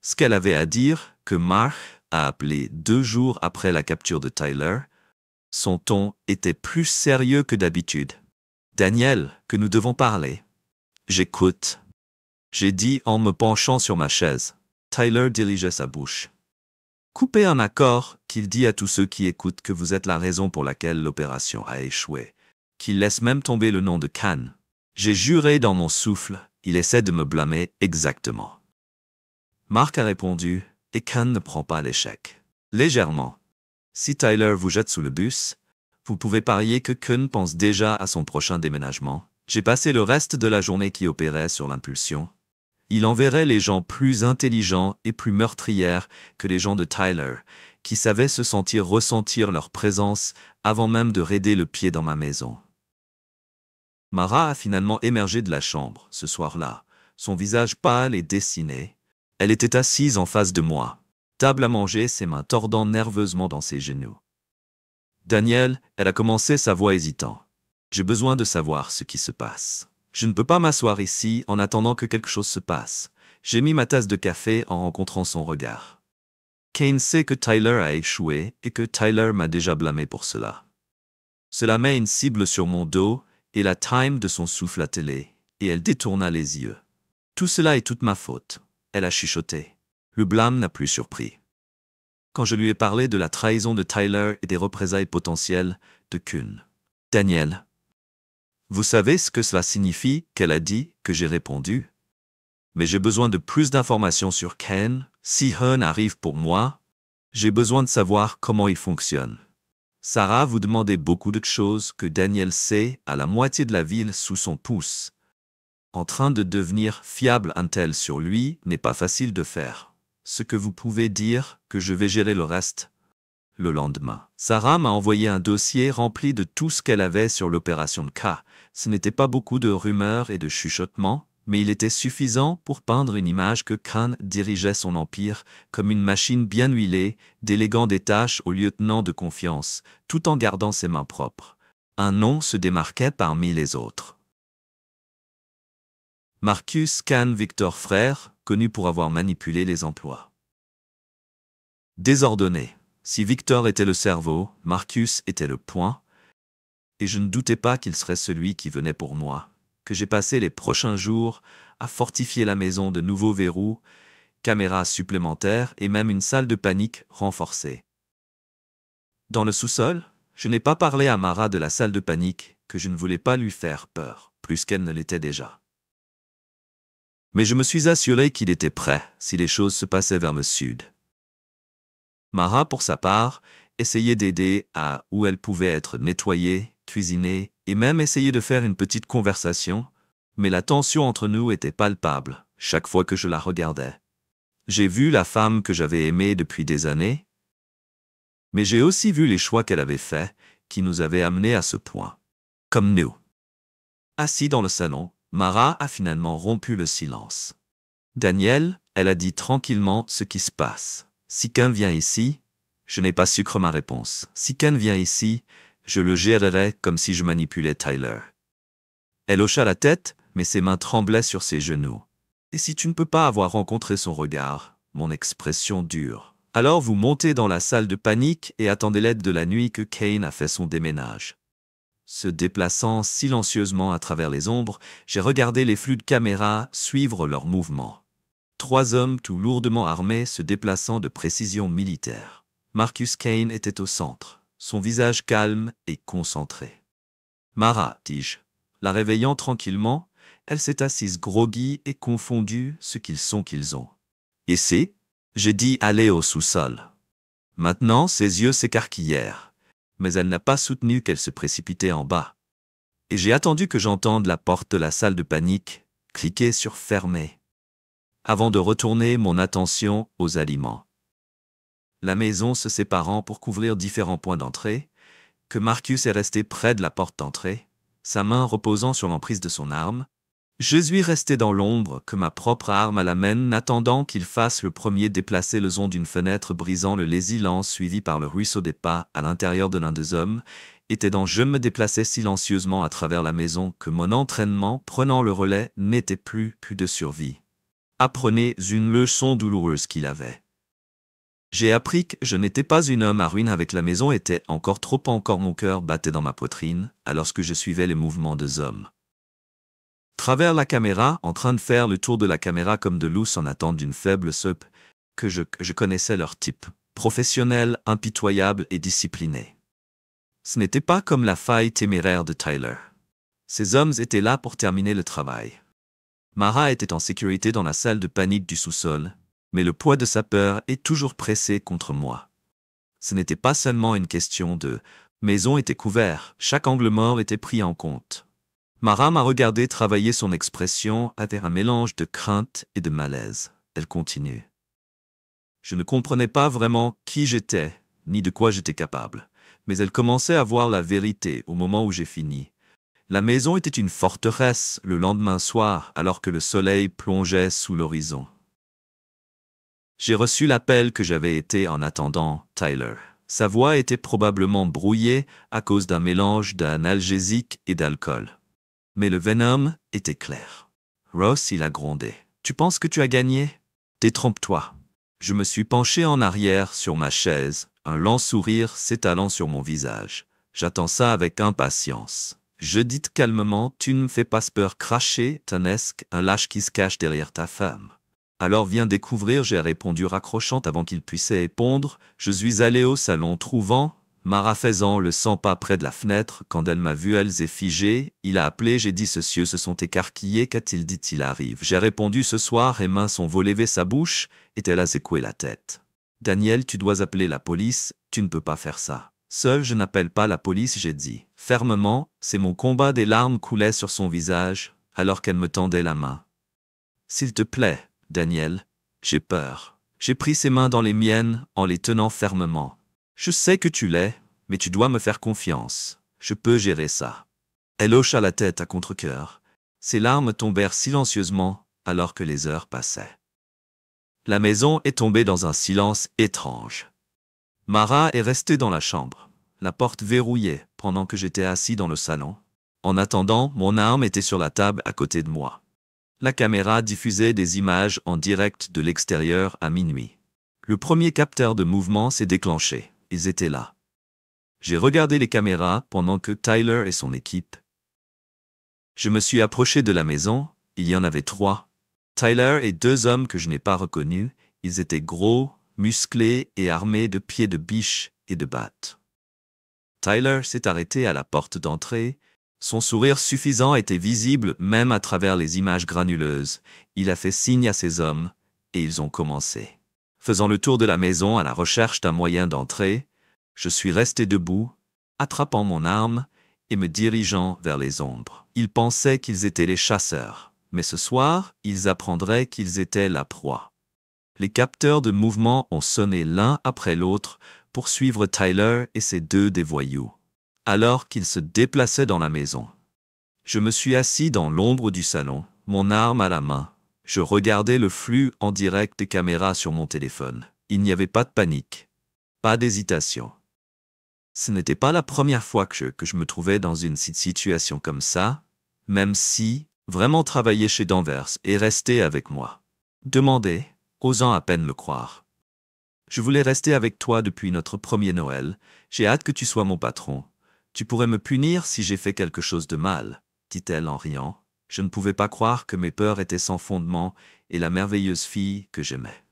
Speaker 1: Ce qu'elle avait à dire, que Mark a appelé 2 jours après la capture de Tyler, son ton était plus sérieux que d'habitude. « Daniel, que nous devons parler. » « J'écoute. » J'ai dit en me penchant sur ma chaise. Tyler dirigeait sa bouche. « Coupez un accord qu'il dit à tous ceux qui écoutent que vous êtes la raison pour laquelle l'opération a échoué. Qu'il laisse même tomber le nom de Kane. » J'ai juré dans mon souffle, il essaie de me blâmer exactement. Mark a répondu, et Kane ne prend pas l'échec. Légèrement. Si Tyler vous jette sous le bus, vous pouvez parier que Kane pense déjà à son prochain déménagement. J'ai passé le reste de la journée qui opérait sur l'impulsion. Il enverrait les gens plus intelligents et plus meurtrières que les gens de Tyler, qui savaient se ressentir leur présence avant même de raider le pied dans ma maison. Mara a finalement émergé de la chambre, ce soir-là, son visage pâle et dessiné. Elle était assise en face de moi, table à manger, ses mains tordant nerveusement dans ses genoux. « Daniel, elle a commencé sa voix hésitant. J'ai besoin de savoir ce qui se passe. Je ne peux pas m'asseoir ici en attendant que quelque chose se passe. » J'ai mis ma tasse de café en rencontrant son regard. Kane sait que Tyler a échoué et que Tyler m'a déjà blâmé pour cela. Cela met une cible sur mon dos et la time de son souffle attelé, et elle détourna les yeux. « Tout cela est toute ma faute. » Elle a chuchoté. Le blâme n'a plus surpris. Quand je lui ai parlé de la trahison de Tyler et des représailles potentielles de Kane. « Daniel, vous savez ce que cela signifie ?» qu'elle a dit, que j'ai répondu. Mais j'ai besoin de plus d'informations sur Kane. Si Hun arrive pour moi, j'ai besoin de savoir comment il fonctionne. Sarah vous demandait beaucoup de choses que Daniel sait à la moitié de la ville sous son pouce. En train de devenir fiable un tel sur lui n'est pas facile de faire. Ce que vous pouvez dire, que je vais gérer le reste. Le lendemain, Sarah m'a envoyé un dossier rempli de tout ce qu'elle avait sur l'opération de K. Ce n'était pas beaucoup de rumeurs et de chuchotements, mais il était suffisant pour peindre une image que Kane dirigeait son empire comme une machine bien huilée, déléguant des tâches au lieutenant de confiance, tout en gardant ses mains propres. Un nom se démarquait parmi les autres. Marcus Kane Victor frère, connu pour avoir manipulé les emplois. Désordonné. Si Victor était le cerveau, Marcus était le poing, et je ne doutais pas qu'il serait celui qui venait pour moi, que j'ai passé les prochains jours à fortifier la maison de nouveaux verrous, caméras supplémentaires et même une salle de panique renforcée. Dans le sous-sol, je n'ai pas parlé à Mara de la salle de panique, que je ne voulais pas lui faire peur, plus qu'elle ne l'était déjà. Mais je me suis assuré qu'il était prêt si les choses se passaient vers le sud. Mara, pour sa part, essayait d'aider à où elle pouvait être nettoyée, cuisinée, et même essayer de faire une petite conversation, mais la tension entre nous était palpable chaque fois que je la regardais. J'ai vu la femme que j'avais aimée depuis des années, mais j'ai aussi vu les choix qu'elle avait faits qui nous avaient amenés à ce point. Comme nous. Assis dans le salon, Mara a finalement rompu le silence. « Daniel, elle a dit tranquillement ce qui se passe. Si Kane vient ici, je n'ai pas sucré ma réponse. Si Kane vient ici, je le gérerai comme si je manipulais Tyler. » Elle hocha la tête, mais ses mains tremblaient sur ses genoux. « Et si tu ne peux pas avoir rencontré son regard, mon expression dure. Alors vous montez dans la salle de panique et attendez l'aide de la nuit que Kane a fait son déménage. » Se déplaçant silencieusement à travers les ombres, j'ai regardé les flux de caméras suivre leurs mouvements. 3 hommes tout lourdement armés se déplaçant de précision militaire. Marcus Kane était au centre, son visage calme et concentré. « Mara, dis-je, la réveillant tranquillement, elle s'est assise groggy et confondue ce qu'ils sont qu'ils ont. « Ici ?» J'ai dit aller au sous-sol. Maintenant, ses yeux s'écarquillèrent, mais elle n'a pas soutenu qu'elle se précipitait en bas. et j'ai attendu que j'entende la porte de la salle de panique cliquer sur fermer, avant de retourner mon attention aux aliments. La maison se séparant pour couvrir différents points d'entrée, que Marcus est resté près de la porte d'entrée, sa main reposant sur l'emprise de son arme. Je suis resté dans l'ombre que ma propre arme à la main, attendant qu'il fasse le premier déplacer le zon d'une fenêtre brisant le silence suivi par le ruisseau des pas à l'intérieur de l'un des hommes, était dans je me déplaçais silencieusement à travers la maison que mon entraînement prenant le relais n'était plus de survie. Apprenez une leçon douloureuse qu'il avait. J'ai appris que je n'étais pas un homme à ruine avec la maison était encore mon cœur battait dans ma poitrine, alors que je suivais les mouvements des hommes. Travers la caméra, en train de faire le tour de la caméra comme de lousse en attente d'une faible soupe, que je connaissais leur type, professionnel, impitoyable et discipliné. Ce n'était pas comme la faille téméraire de Tyler. Ces hommes étaient là pour terminer le travail. Mara était en sécurité dans la salle de panique du sous-sol, mais le poids de sa peur est toujours pressé contre moi. Ce n'était pas seulement une question de maison était couvert, chaque angle mort était pris en compte. Mara m'a regardé travailler son expression avec un mélange de crainte et de malaise. Elle continue. Je ne comprenais pas vraiment qui j'étais, ni de quoi j'étais capable, mais elle commençait à voir la vérité au moment où j'ai fini. La maison était une forteresse le lendemain soir alors que le soleil plongeait sous l'horizon. J'ai reçu l'appel que j'avais été en attendant Tyler. Sa voix était probablement brouillée à cause d'un mélange d'analgésique et d'alcool. Mais le venom était clair. Ross, il a grondé. « Tu penses que tu as gagné? Détrompe-toi. » Je me suis penché en arrière sur ma chaise, un lent sourire s'étalant sur mon visage. J'attends ça avec impatience. Je dis calmement, tu ne me fais pas peur cracher, tanesque, un lâche qui se cache derrière ta femme. Alors viens découvrir, j'ai répondu raccrochant avant qu'il puisse répondre. Je suis allé au salon trouvant Mara faisant le 100 pas près de la fenêtre, quand elle m'a vu, elle s'est figée. Il a appelé, j'ai dit ceux cieux se sont écarquillés, qu'a-t-il dit, il arrive. J'ai répondu ce soir, et mains sont volées vers sa bouche, et elle a secoué la tête. Daniel, tu dois appeler la police, tu ne peux pas faire ça. Seul je n'appelle pas la police, j'ai dit. Fermement, c'est mon combat, des larmes coulaient sur son visage, alors qu'elle me tendait la main. S'il te plaît, Daniel, j'ai peur. J'ai pris ses mains dans les miennes, en les tenant fermement. Je sais que tu l'es, mais tu dois me faire confiance. Je peux gérer ça. Elle hocha la tête à contre-cœur. Ses larmes tombèrent silencieusement alors que les heures passaient. La maison est tombée dans un silence étrange. Mara est restée dans la chambre, la porte verrouillée, pendant que j'étais assis dans le salon. En attendant, mon arme était sur la table à côté de moi. La caméra diffusait des images en direct de l'extérieur à minuit. Le premier capteur de mouvement s'est déclenché. Ils étaient là. J'ai regardé les caméras pendant que Tyler et son équipe. Je me suis approché de la maison, il y en avait 3. Tyler et 2 hommes que je n'ai pas reconnus, ils étaient gros, musclés et armés de pieds de biche et de battes. Tyler s'est arrêté à la porte d'entrée, son sourire suffisant était visible même à travers les images granuleuses. Il a fait signe à ses hommes, et ils ont commencé. Faisant le tour de la maison à la recherche d'un moyen d'entrer, je suis resté debout, attrapant mon arme et me dirigeant vers les ombres. Ils pensaient qu'ils étaient les chasseurs, mais ce soir, ils apprendraient qu'ils étaient la proie. Les capteurs de mouvement ont sonné l'un après l'autre pour suivre Tyler et ses 2 des voyous, alors qu'ils se déplaçaient dans la maison. Je me suis assis dans l'ombre du salon, mon arme à la main. Je regardais le flux en direct des caméras sur mon téléphone. Il n'y avait pas de panique, pas d'hésitation. Ce n'était pas la première fois que je me trouvais dans une situation comme ça, même si, vraiment travailler chez Danvers et rester avec moi. Demandé, osant à peine le croire. Je voulais rester avec toi depuis notre premier Noël. J'ai hâte que tu sois mon patron. Tu pourrais me punir si j'ai fait quelque chose de mal, dit-elle en riant. Je ne pouvais pas croire que mes peurs étaient sans fondement et la merveilleuse fille que j'aimais.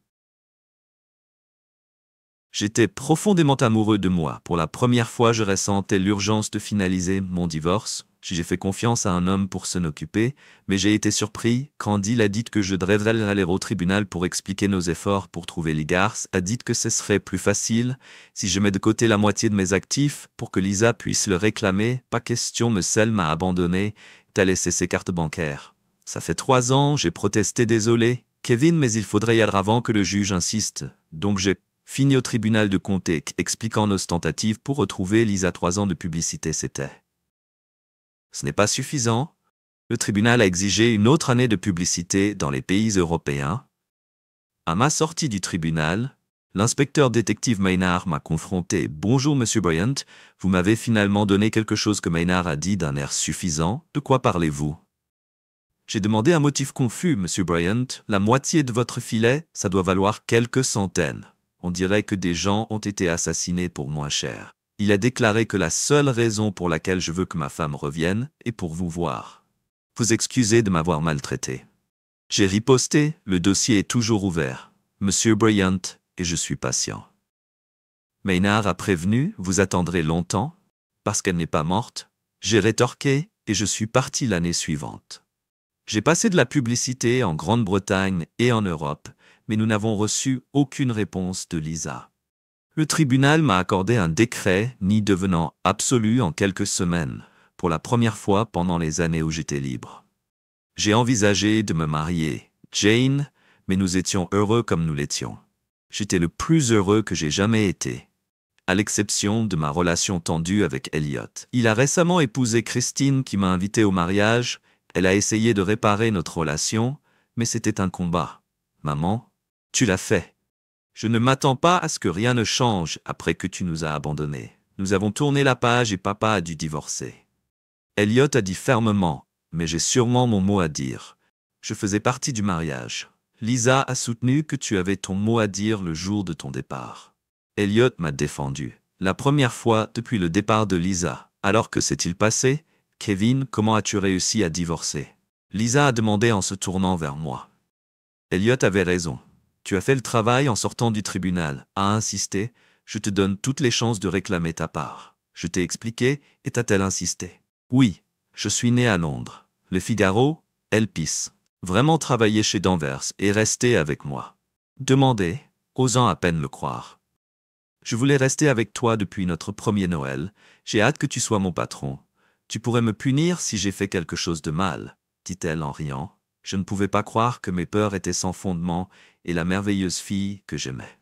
Speaker 1: J'étais profondément amoureux de moi. Pour la première fois, je ressentais l'urgence de finaliser mon divorce. J'ai fait confiance à un homme pour s'en occuper, mais j'ai été surpris quand il a dit que je devrais aller au tribunal pour expliquer nos efforts pour trouver les garces, a dit que ce serait plus facile si je mets de côté la moitié de mes actifs pour que Lisa puisse le réclamer. Pas question, Messel m'a abandonné, t'as laissé ses cartes bancaires. Ça fait 3 ans, j'ai protesté, désolé, Kevin, mais il faudrait y aller avant que le juge insiste. Donc j'ai fini au tribunal de comté expliquant nos tentatives pour retrouver Lisa. 3 ans de publicité, c'était. Ce n'est pas suffisant. Le tribunal a exigé une autre année de publicité dans les pays européens. À ma sortie du tribunal, l'inspecteur détective Maynard m'a confronté. Bonjour, Monsieur Bryant, vous m'avez finalement donné quelque chose que Maynard a dit d'un air suffisant. De quoi parlez-vous? J'ai demandé un motif confus, Monsieur Bryant. La moitié de votre filet, ça doit valoir quelques centaines. On dirait que des gens ont été assassinés pour moins cher. Il a déclaré que la seule raison pour laquelle je veux que ma femme revienne est pour vous voir. Vous excusez de m'avoir maltraité. J'ai riposté, le dossier est toujours ouvert, Monsieur Bryant, et je suis patient. Maynard a prévenu, vous attendrez longtemps, parce qu'elle n'est pas morte. J'ai rétorqué, et je suis parti l'année suivante. J'ai passé de la publicité en Grande-Bretagne et en Europe, mais nous n'avons reçu aucune réponse de Lisa. Le tribunal m'a accordé un décret, ni devenant absolu en quelques semaines, pour la première fois pendant les années où j'étais libre. J'ai envisagé de me marier, Jane, mais nous étions heureux comme nous l'étions. J'étais le plus heureux que j'ai jamais été, à l'exception de ma relation tendue avec Elliot. Il a récemment épousé Christine qui m'a invité au mariage. Elle a essayé de réparer notre relation, mais c'était un combat. Maman, tu l'as fait. Je ne m'attends pas à ce que rien ne change après que tu nous as abandonnés. Nous avons tourné la page et papa a dû divorcer. Elliot a dit fermement, mais j'ai sûrement mon mot à dire. Je faisais partie du mariage. Lisa a soutenu que tu avais ton mot à dire le jour de ton départ. Elliot m'a défendu. La première fois depuis le départ de Lisa. Alors que s'est-il passé? Kevin, comment as-tu réussi à divorcer? Lisa a demandé en se tournant vers moi. Elliot avait raison. Tu as fait le travail en sortant du tribunal, a insisté, je te donne toutes les chances de réclamer ta part. Je t'ai expliqué, et t'as-t-elle insisté? Oui, je suis né à Londres. Le Figaro, Elpis. Vraiment travaillé chez Danvers et resté avec moi. Demandé, osant à peine le croire. Je voulais rester avec toi depuis notre premier Noël, j'ai hâte que tu sois mon patron. Tu pourrais me punir si j'ai fait quelque chose de mal, dit-elle en riant. Je ne pouvais pas croire que mes peurs étaient sans fondement et la merveilleuse fille que j'aimais.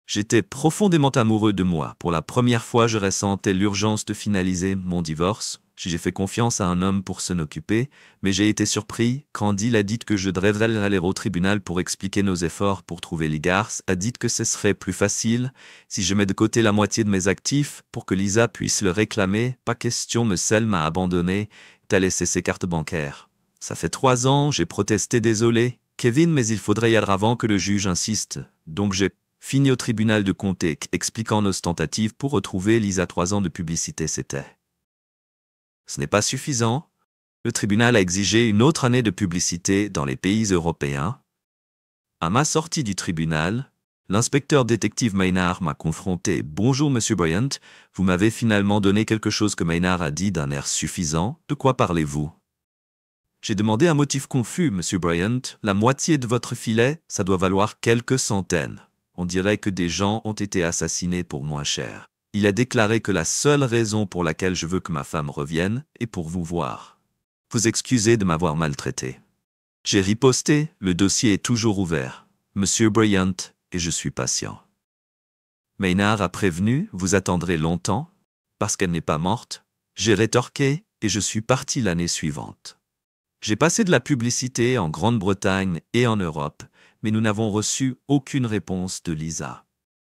Speaker 1: J'étais profondément amoureux de moi. Pour la première fois, je ressentais l'urgence de finaliser mon divorce. J'ai fait confiance à un homme pour s'en occuper, mais j'ai été surpris quand il a dit que je devrais aller au tribunal pour expliquer nos efforts pour trouver les garces, a dit que ce serait plus facile si je mets de côté la moitié de mes actifs pour que Lisa puisse le réclamer. Pas question, Messel m'a abandonné, t'as laissé ses cartes bancaires. Ça fait 3 ans, j'ai protesté, désolé, Kevin, mais il faudrait y aller avant que le juge insiste. Donc j'ai fini au tribunal de comté expliquant nos tentatives pour retrouver Lisa. 3 ans de publicité, c'était. Ce n'est pas suffisant. Le tribunal a exigé une autre année de publicité dans les pays européens. À ma sortie du tribunal, l'inspecteur détective Maynard m'a confronté. Bonjour, Monsieur Bryant, vous m'avez finalement donné quelque chose que Maynard a dit d'un air suffisant. De quoi parlez-vous? J'ai demandé un motif confus, Monsieur Bryant. La moitié de votre filet, ça doit valoir quelques centaines. On dirait que des gens ont été assassinés pour moins cher. Il a déclaré que la seule raison pour laquelle je veux que ma femme revienne est pour vous voir. Vous excusez de m'avoir maltraité. J'ai riposté, le dossier est toujours ouvert, Monsieur Bryant, et je suis patient. Maynard a prévenu, vous attendrez longtemps, parce qu'elle n'est pas morte. J'ai rétorqué, et je suis parti l'année suivante. J'ai passé de la publicité en Grande-Bretagne et en Europe, mais nous n'avons reçu aucune réponse de Lisa.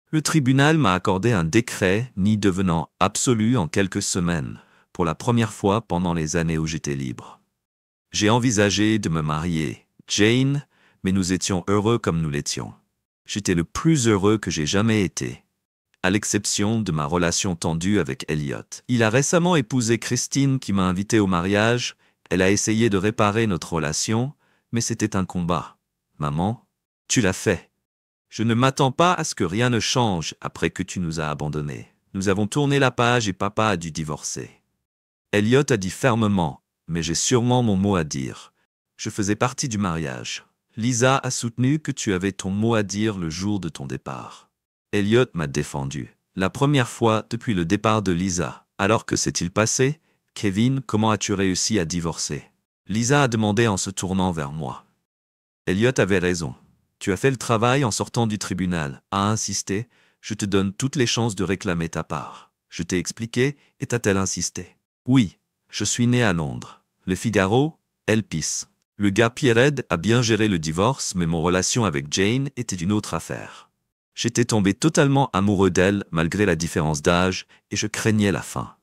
Speaker 1: Le tribunal m'a accordé un décret, ni devenant absolu en quelques semaines, pour la première fois pendant les années où j'étais libre. J'ai envisagé de me marier, Jane, mais nous étions heureux comme nous l'étions. J'étais le plus heureux que j'ai jamais été, à l'exception de ma relation tendue avec Elliot. Il a récemment épousé Christine qui m'a invité au mariage. Elle a essayé de réparer notre relation, mais c'était un combat. Maman, tu l'as fait. Je ne m'attends pas à ce que rien ne change après que tu nous as abandonnés. Nous avons tourné la page et papa a dû divorcer. Elliot a dit fermement, mais j'ai sûrement mon mot à dire. Je faisais partie du mariage. Lisa a soutenu que tu avais ton mot à dire le jour de ton départ. Elliot m'a défendu. La première fois depuis le départ de Lisa. Alors que s'est-il passé? Kevin, comment as-tu réussi à divorcer? Lisa a demandé en se tournant vers moi. Elliot avait raison. Tu as fait le travail en sortant du tribunal, a insisté. Je te donne toutes les chances de réclamer ta part. Je t'ai expliqué, et t'a-t-elle insisté? Oui, je suis né à Londres. Le Figaro, Elpis. Le gars Pierred a bien géré le divorce, mais mon relation avec Jane était d'une autre affaire. J'étais tombé totalement amoureux d'elle malgré la différence d'âge, et je craignais la fin.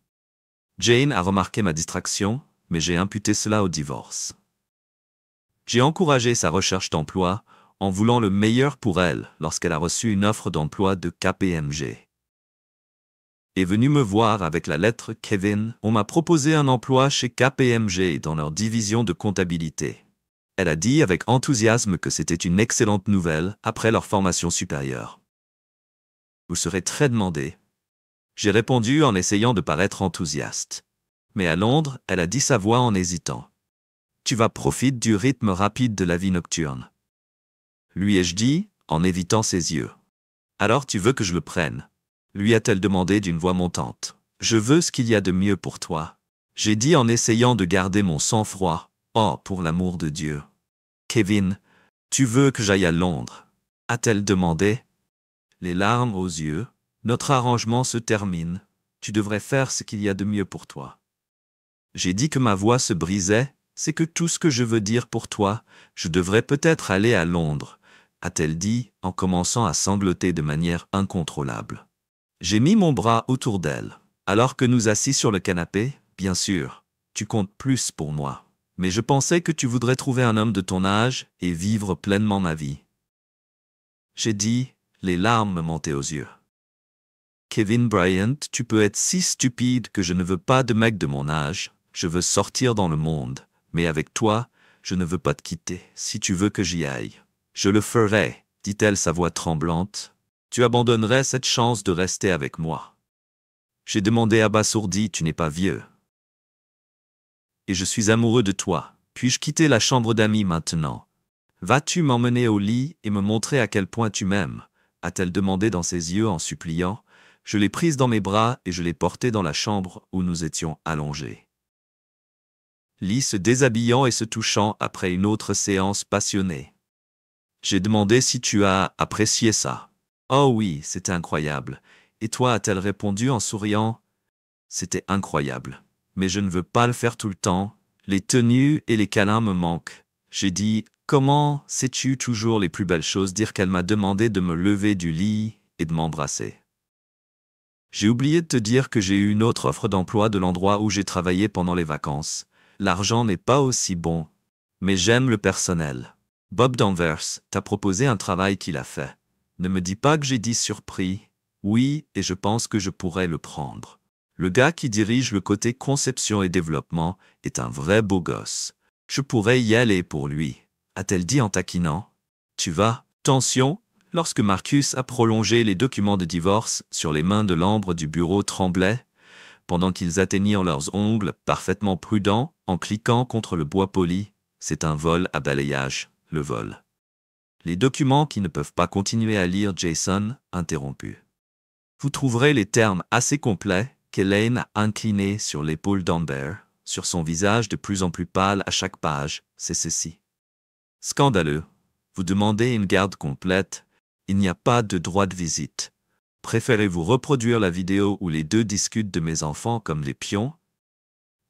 Speaker 1: Jane a remarqué ma distraction, mais j'ai imputé cela au divorce. J'ai encouragé sa recherche d'emploi, en voulant le meilleur pour elle lorsqu'elle a reçu une offre d'emploi de KPMG. Est venu me voir avec la lettre Kevin, on m'a proposé un emploi chez KPMG dans leur division de comptabilité. Elle a dit avec enthousiasme que c'était une excellente nouvelle après leur formation supérieure. Vous serez très demandé. J'ai répondu en essayant de paraître enthousiaste. Mais à Londres, elle a dit sa voix en hésitant. Tu vas profiter du rythme rapide de la vie nocturne. Lui ai-je dit, en évitant ses yeux. Alors tu veux que je le prenne? Lui a-t-elle demandé d'une voix montante. Je veux ce qu'il y a de mieux pour toi. J'ai dit en essayant de garder mon sang-froid. Oh, pour l'amour de Dieu. Kevin, tu veux que j'aille à Londres? A-t-elle demandé. Les larmes aux yeux. Notre arrangement se termine. Tu devrais faire ce qu'il y a de mieux pour toi. J'ai dit que ma voix se brisait. C'est que tout ce que je veux dire pour toi, je devrais peut-être aller à Londres, a-t-elle dit, en commençant à sangloter de manière incontrôlable. J'ai mis mon bras autour d'elle. Alors que nous assis sur le canapé, bien sûr, tu comptes plus pour moi. Mais je pensais que tu voudrais trouver un homme de ton âge et vivre pleinement ma vie. J'ai dit, les larmes me montaient aux yeux. Kevin Bryant, tu peux être si stupide que je ne veux pas de mec de mon âge, je veux sortir dans le monde. Mais avec toi, je ne veux pas te quitter. Si tu veux que j'y aille, je le ferai, dit-elle sa voix tremblante. Tu abandonnerais cette chance de rester avec moi. J'ai demandé abasourdi, tu n'es pas vieux. Et je suis amoureux de toi. Puis-je quitter la chambre d'amis maintenant? Vas-tu m'emmener au lit et me montrer à quel point tu m'aimes? A-t-elle demandé dans ses yeux en suppliant. Je l'ai prise dans mes bras et je l'ai portée dans la chambre où nous étions allongés. Lee se déshabillant et se touchant après une autre séance passionnée. J'ai demandé si tu as apprécié ça. Oh oui, c'était incroyable. Et toi, a-t-elle répondu en souriant. C'était incroyable. Mais je ne veux pas le faire tout le temps. Les tenues et les câlins me manquent. J'ai dit, comment sais-tu toujours les plus belles choses? Dire qu'elle m'a demandé de me lever du lit et de m'embrasser. J'ai oublié de te dire que j'ai eu une autre offre d'emploi de l'endroit où j'ai travaillé pendant les vacances. L'argent n'est pas aussi bon, mais j'aime le personnel. Bob Danvers t'a proposé un travail qu'il a fait. Ne me dis pas que j'ai dit surpris. Oui, et je pense que je pourrais le prendre. Le gars qui dirige le côté conception et développement est un vrai beau gosse. Je pourrais y aller pour lui, a-t-elle dit en taquinant. Tu vas, tension, lorsque Marcus a prolongé les documents de divorce sur les mains de l'ambre du bureau tremblait, pendant qu'ils atteignirent leurs ongles parfaitement prudents en cliquant contre le bois poli. C'est un vol à balayage, le vol. Les documents qui ne peuvent pas continuer à lire Jason, interrompu. Vous trouverez les termes assez complets qu'Elaine a inclinés sur l'épaule d'Amber, sur son visage de plus en plus pâle à chaque page, c'est ceci. Scandaleux. Vous demandez une garde complète, il n'y a pas de droit de visite. Préférez-vous reproduire la vidéo où les deux discutent de mes enfants comme les pions?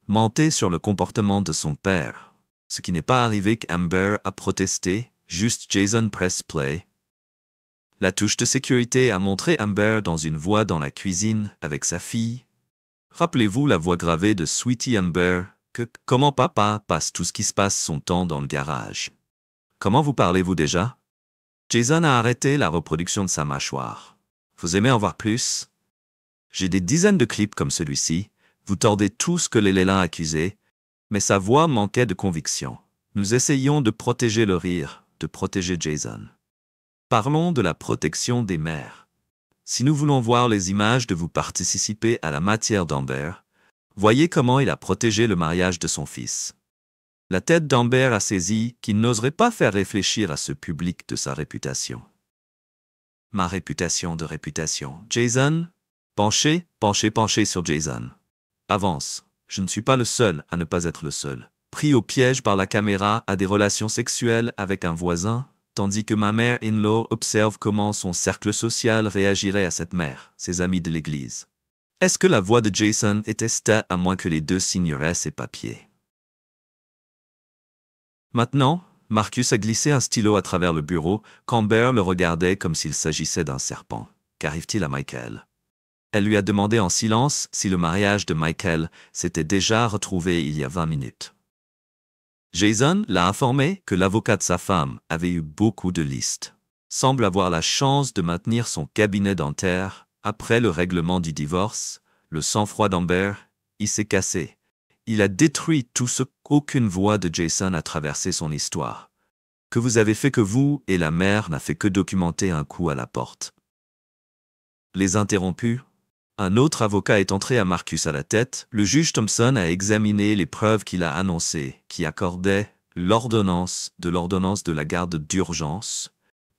Speaker 1: Mentez sur le comportement de son père. Ce qui n'est pas arrivé qu'Amber a protesté, juste Jason press play. La touche de sécurité a montré Amber dans une voix dans la cuisine avec sa fille. Rappelez-vous la voix gravée de Sweetie Amber, que comment papa passe tout ce qui se passe son temps dans le garage. Comment vous parlez-vous déjà? Jason a arrêté la reproduction de sa mâchoire. Vous aimez en voir plus? J'ai des dizaines de clips comme celui-ci. Vous tordez tout ce que Léla a accusé, mais sa voix manquait de conviction. Nous essayons de protéger le rire, de protéger Jason. Parlons de la protection des mères. Si nous voulons voir les images de vous participer à la matière d'Amber, voyez comment il a protégé le mariage de son fils. La tête d'Amber a saisi qu'il n'oserait pas faire réfléchir à ce public de sa réputation. Ma réputation de réputation. Jason? Penchez sur Jason. Avance. Je ne suis pas le seul à ne pas être le seul. Pris au piège par la caméra à des relations sexuelles avec un voisin, tandis que ma mère-in-law observe comment son cercle social réagirait à cette mère, ses amis de l'église. Est-ce que la voix de Jason était stable à moins que les deux signeraient ses papiers? Maintenant, Marcus a glissé un stylo à travers le bureau qu'Amber le regardait comme s'il s'agissait d'un serpent. Qu'arrive-t-il à Michael? Elle lui a demandé en silence si le mariage de Michael s'était déjà retrouvé il y a 20 minutes. Jason l'a informé que l'avocat de sa femme avait eu beaucoup de listes. Semble avoir la chance de maintenir son cabinet dentaire après le règlement du divorce. Le sang-froid d'Amber, il s'est cassé. Il a détruit tout ce qu'aucune voix de Jason a traversé son histoire. Que vous avez fait que vous et la mère n'a fait que documenter un coup à la porte. Les interrompus. Un autre avocat est entré à Marcus à la tête. Le juge Thompson a examiné les preuves qu'il a annoncées, qui accordaient l'ordonnance de la garde d'urgence,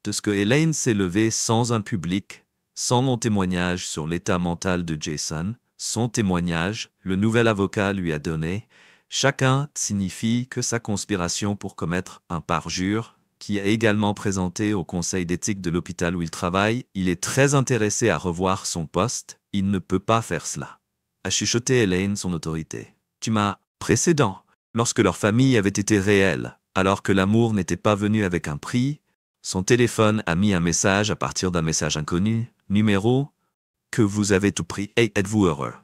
Speaker 1: de ce que Elaine s'est levée sans un public, sans mon témoignage sur l'état mental de Jason. Son témoignage, le nouvel avocat lui a donné, chacun signifie que sa conspiration pour commettre un parjure, qui est également présenté au conseil d'éthique de l'hôpital où il travaille, il est très intéressé à revoir son poste, il ne peut pas faire cela. A chuchoté Elaine son autorité. Tu m'as précédent, lorsque leur famille avait été réelle, alors que l'amour n'était pas venu avec un prix, son téléphone a mis un message à partir d'un message inconnu, numéro, que vous avez tout pris et êtes-vous heureux?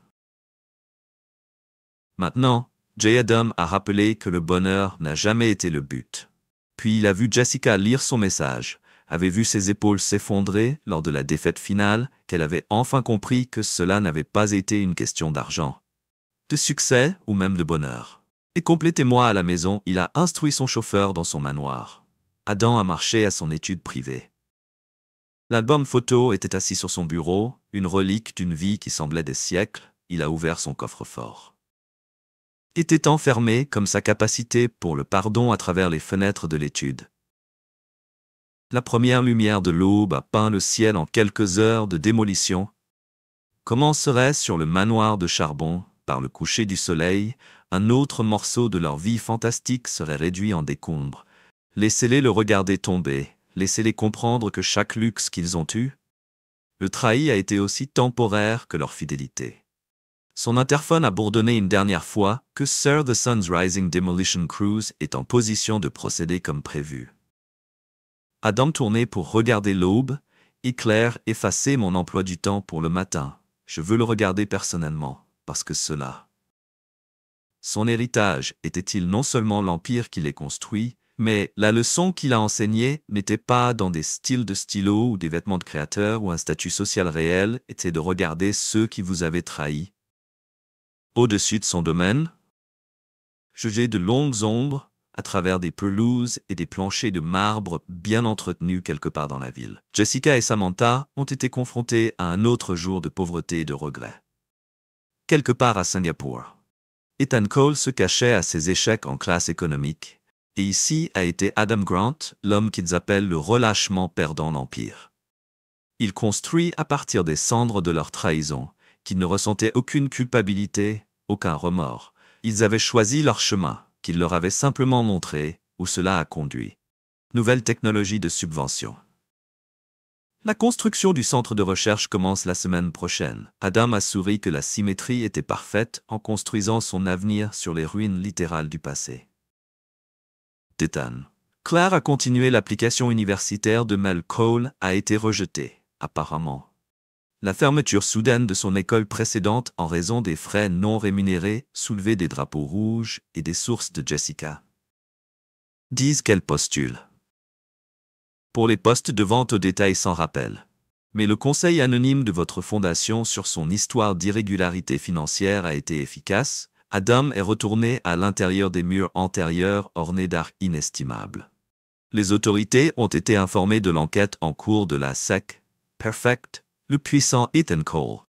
Speaker 1: Maintenant, J. Adam a rappelé que le bonheur n'a jamais été le but. Puis il a vu Jessica lire son message, avait vu ses épaules s'effondrer lors de la défaite finale, qu'elle avait enfin compris que cela n'avait pas été une question d'argent, de succès ou même de bonheur. Et complétez-moi à la maison, il a instruit son chauffeur dans son manoir. Adam a marché à son étude privée. L'album photo était assis sur son bureau, une relique d'une vie qui semblait des siècles. Il a ouvert son coffre-fort. Était enfermé comme sa capacité pour le pardon à travers les fenêtres de l'étude. La première lumière de l'aube a peint le ciel en quelques heures de démolition. Commencerait sur le manoir de charbon, par le coucher du soleil, un autre morceau de leur vie fantastique serait réduit en décombres. Laissez-les le regarder tomber. Laissez-les comprendre que chaque luxe qu'ils ont eu, le trahi a été aussi temporaire que leur fidélité. Son interphone a bourdonné une dernière fois que Sir the Sun's Rising Demolition Cruise est en position de procéder comme prévu. Adam tournait pour regarder l'aube, éclair effacer mon emploi du temps pour le matin. Je veux le regarder personnellement, parce que cela. Son héritage était-il non seulement l'empire qu'il ait construit, mais la leçon qu'il a enseignée n'était pas dans des styles de stylo ou des vêtements de créateur ou un statut social réel, était de regarder ceux qui vous avaient trahi. Au-dessus de son domaine, juger de longues ombres à travers des pelouses et des planchers de marbre bien entretenus quelque part dans la ville. Jessica et Samantha ont été confrontées à un autre jour de pauvreté et de regret. Quelque part à Singapour. Ethan Cole se cachait à ses échecs en classe économique. Et ici a été Adam Grant, l'homme qu'ils appellent le relâchement perdant l'Empire. Il construit à partir des cendres de leur trahison, qu'ils ne ressentaient aucune culpabilité, aucun remords. Ils avaient choisi leur chemin, qu'il leur avait simplement montré, où cela a conduit. Nouvelle technologie de subvention. La construction du centre de recherche commence la semaine prochaine. Adam a souri que la symétrie était parfaite en construisant son avenir sur les ruines littérales du passé. Ethan. Claire a continué l'application universitaire de Mel Cole a été rejetée, apparemment. La fermeture soudaine de son école précédente en raison des frais non rémunérés soulevait des drapeaux rouges et des sources de Jessica disent qu'elle postule pour les postes de vente au détail sans rappel. Mais le conseil anonyme de votre fondation sur son histoire d'irrégularité financière a été efficace. Adam est retourné à l'intérieur des murs antérieurs ornés d'art inestimables. Les autorités ont été informées de l'enquête en cours de la SEC, Perfect Le puissant Ethan Cole.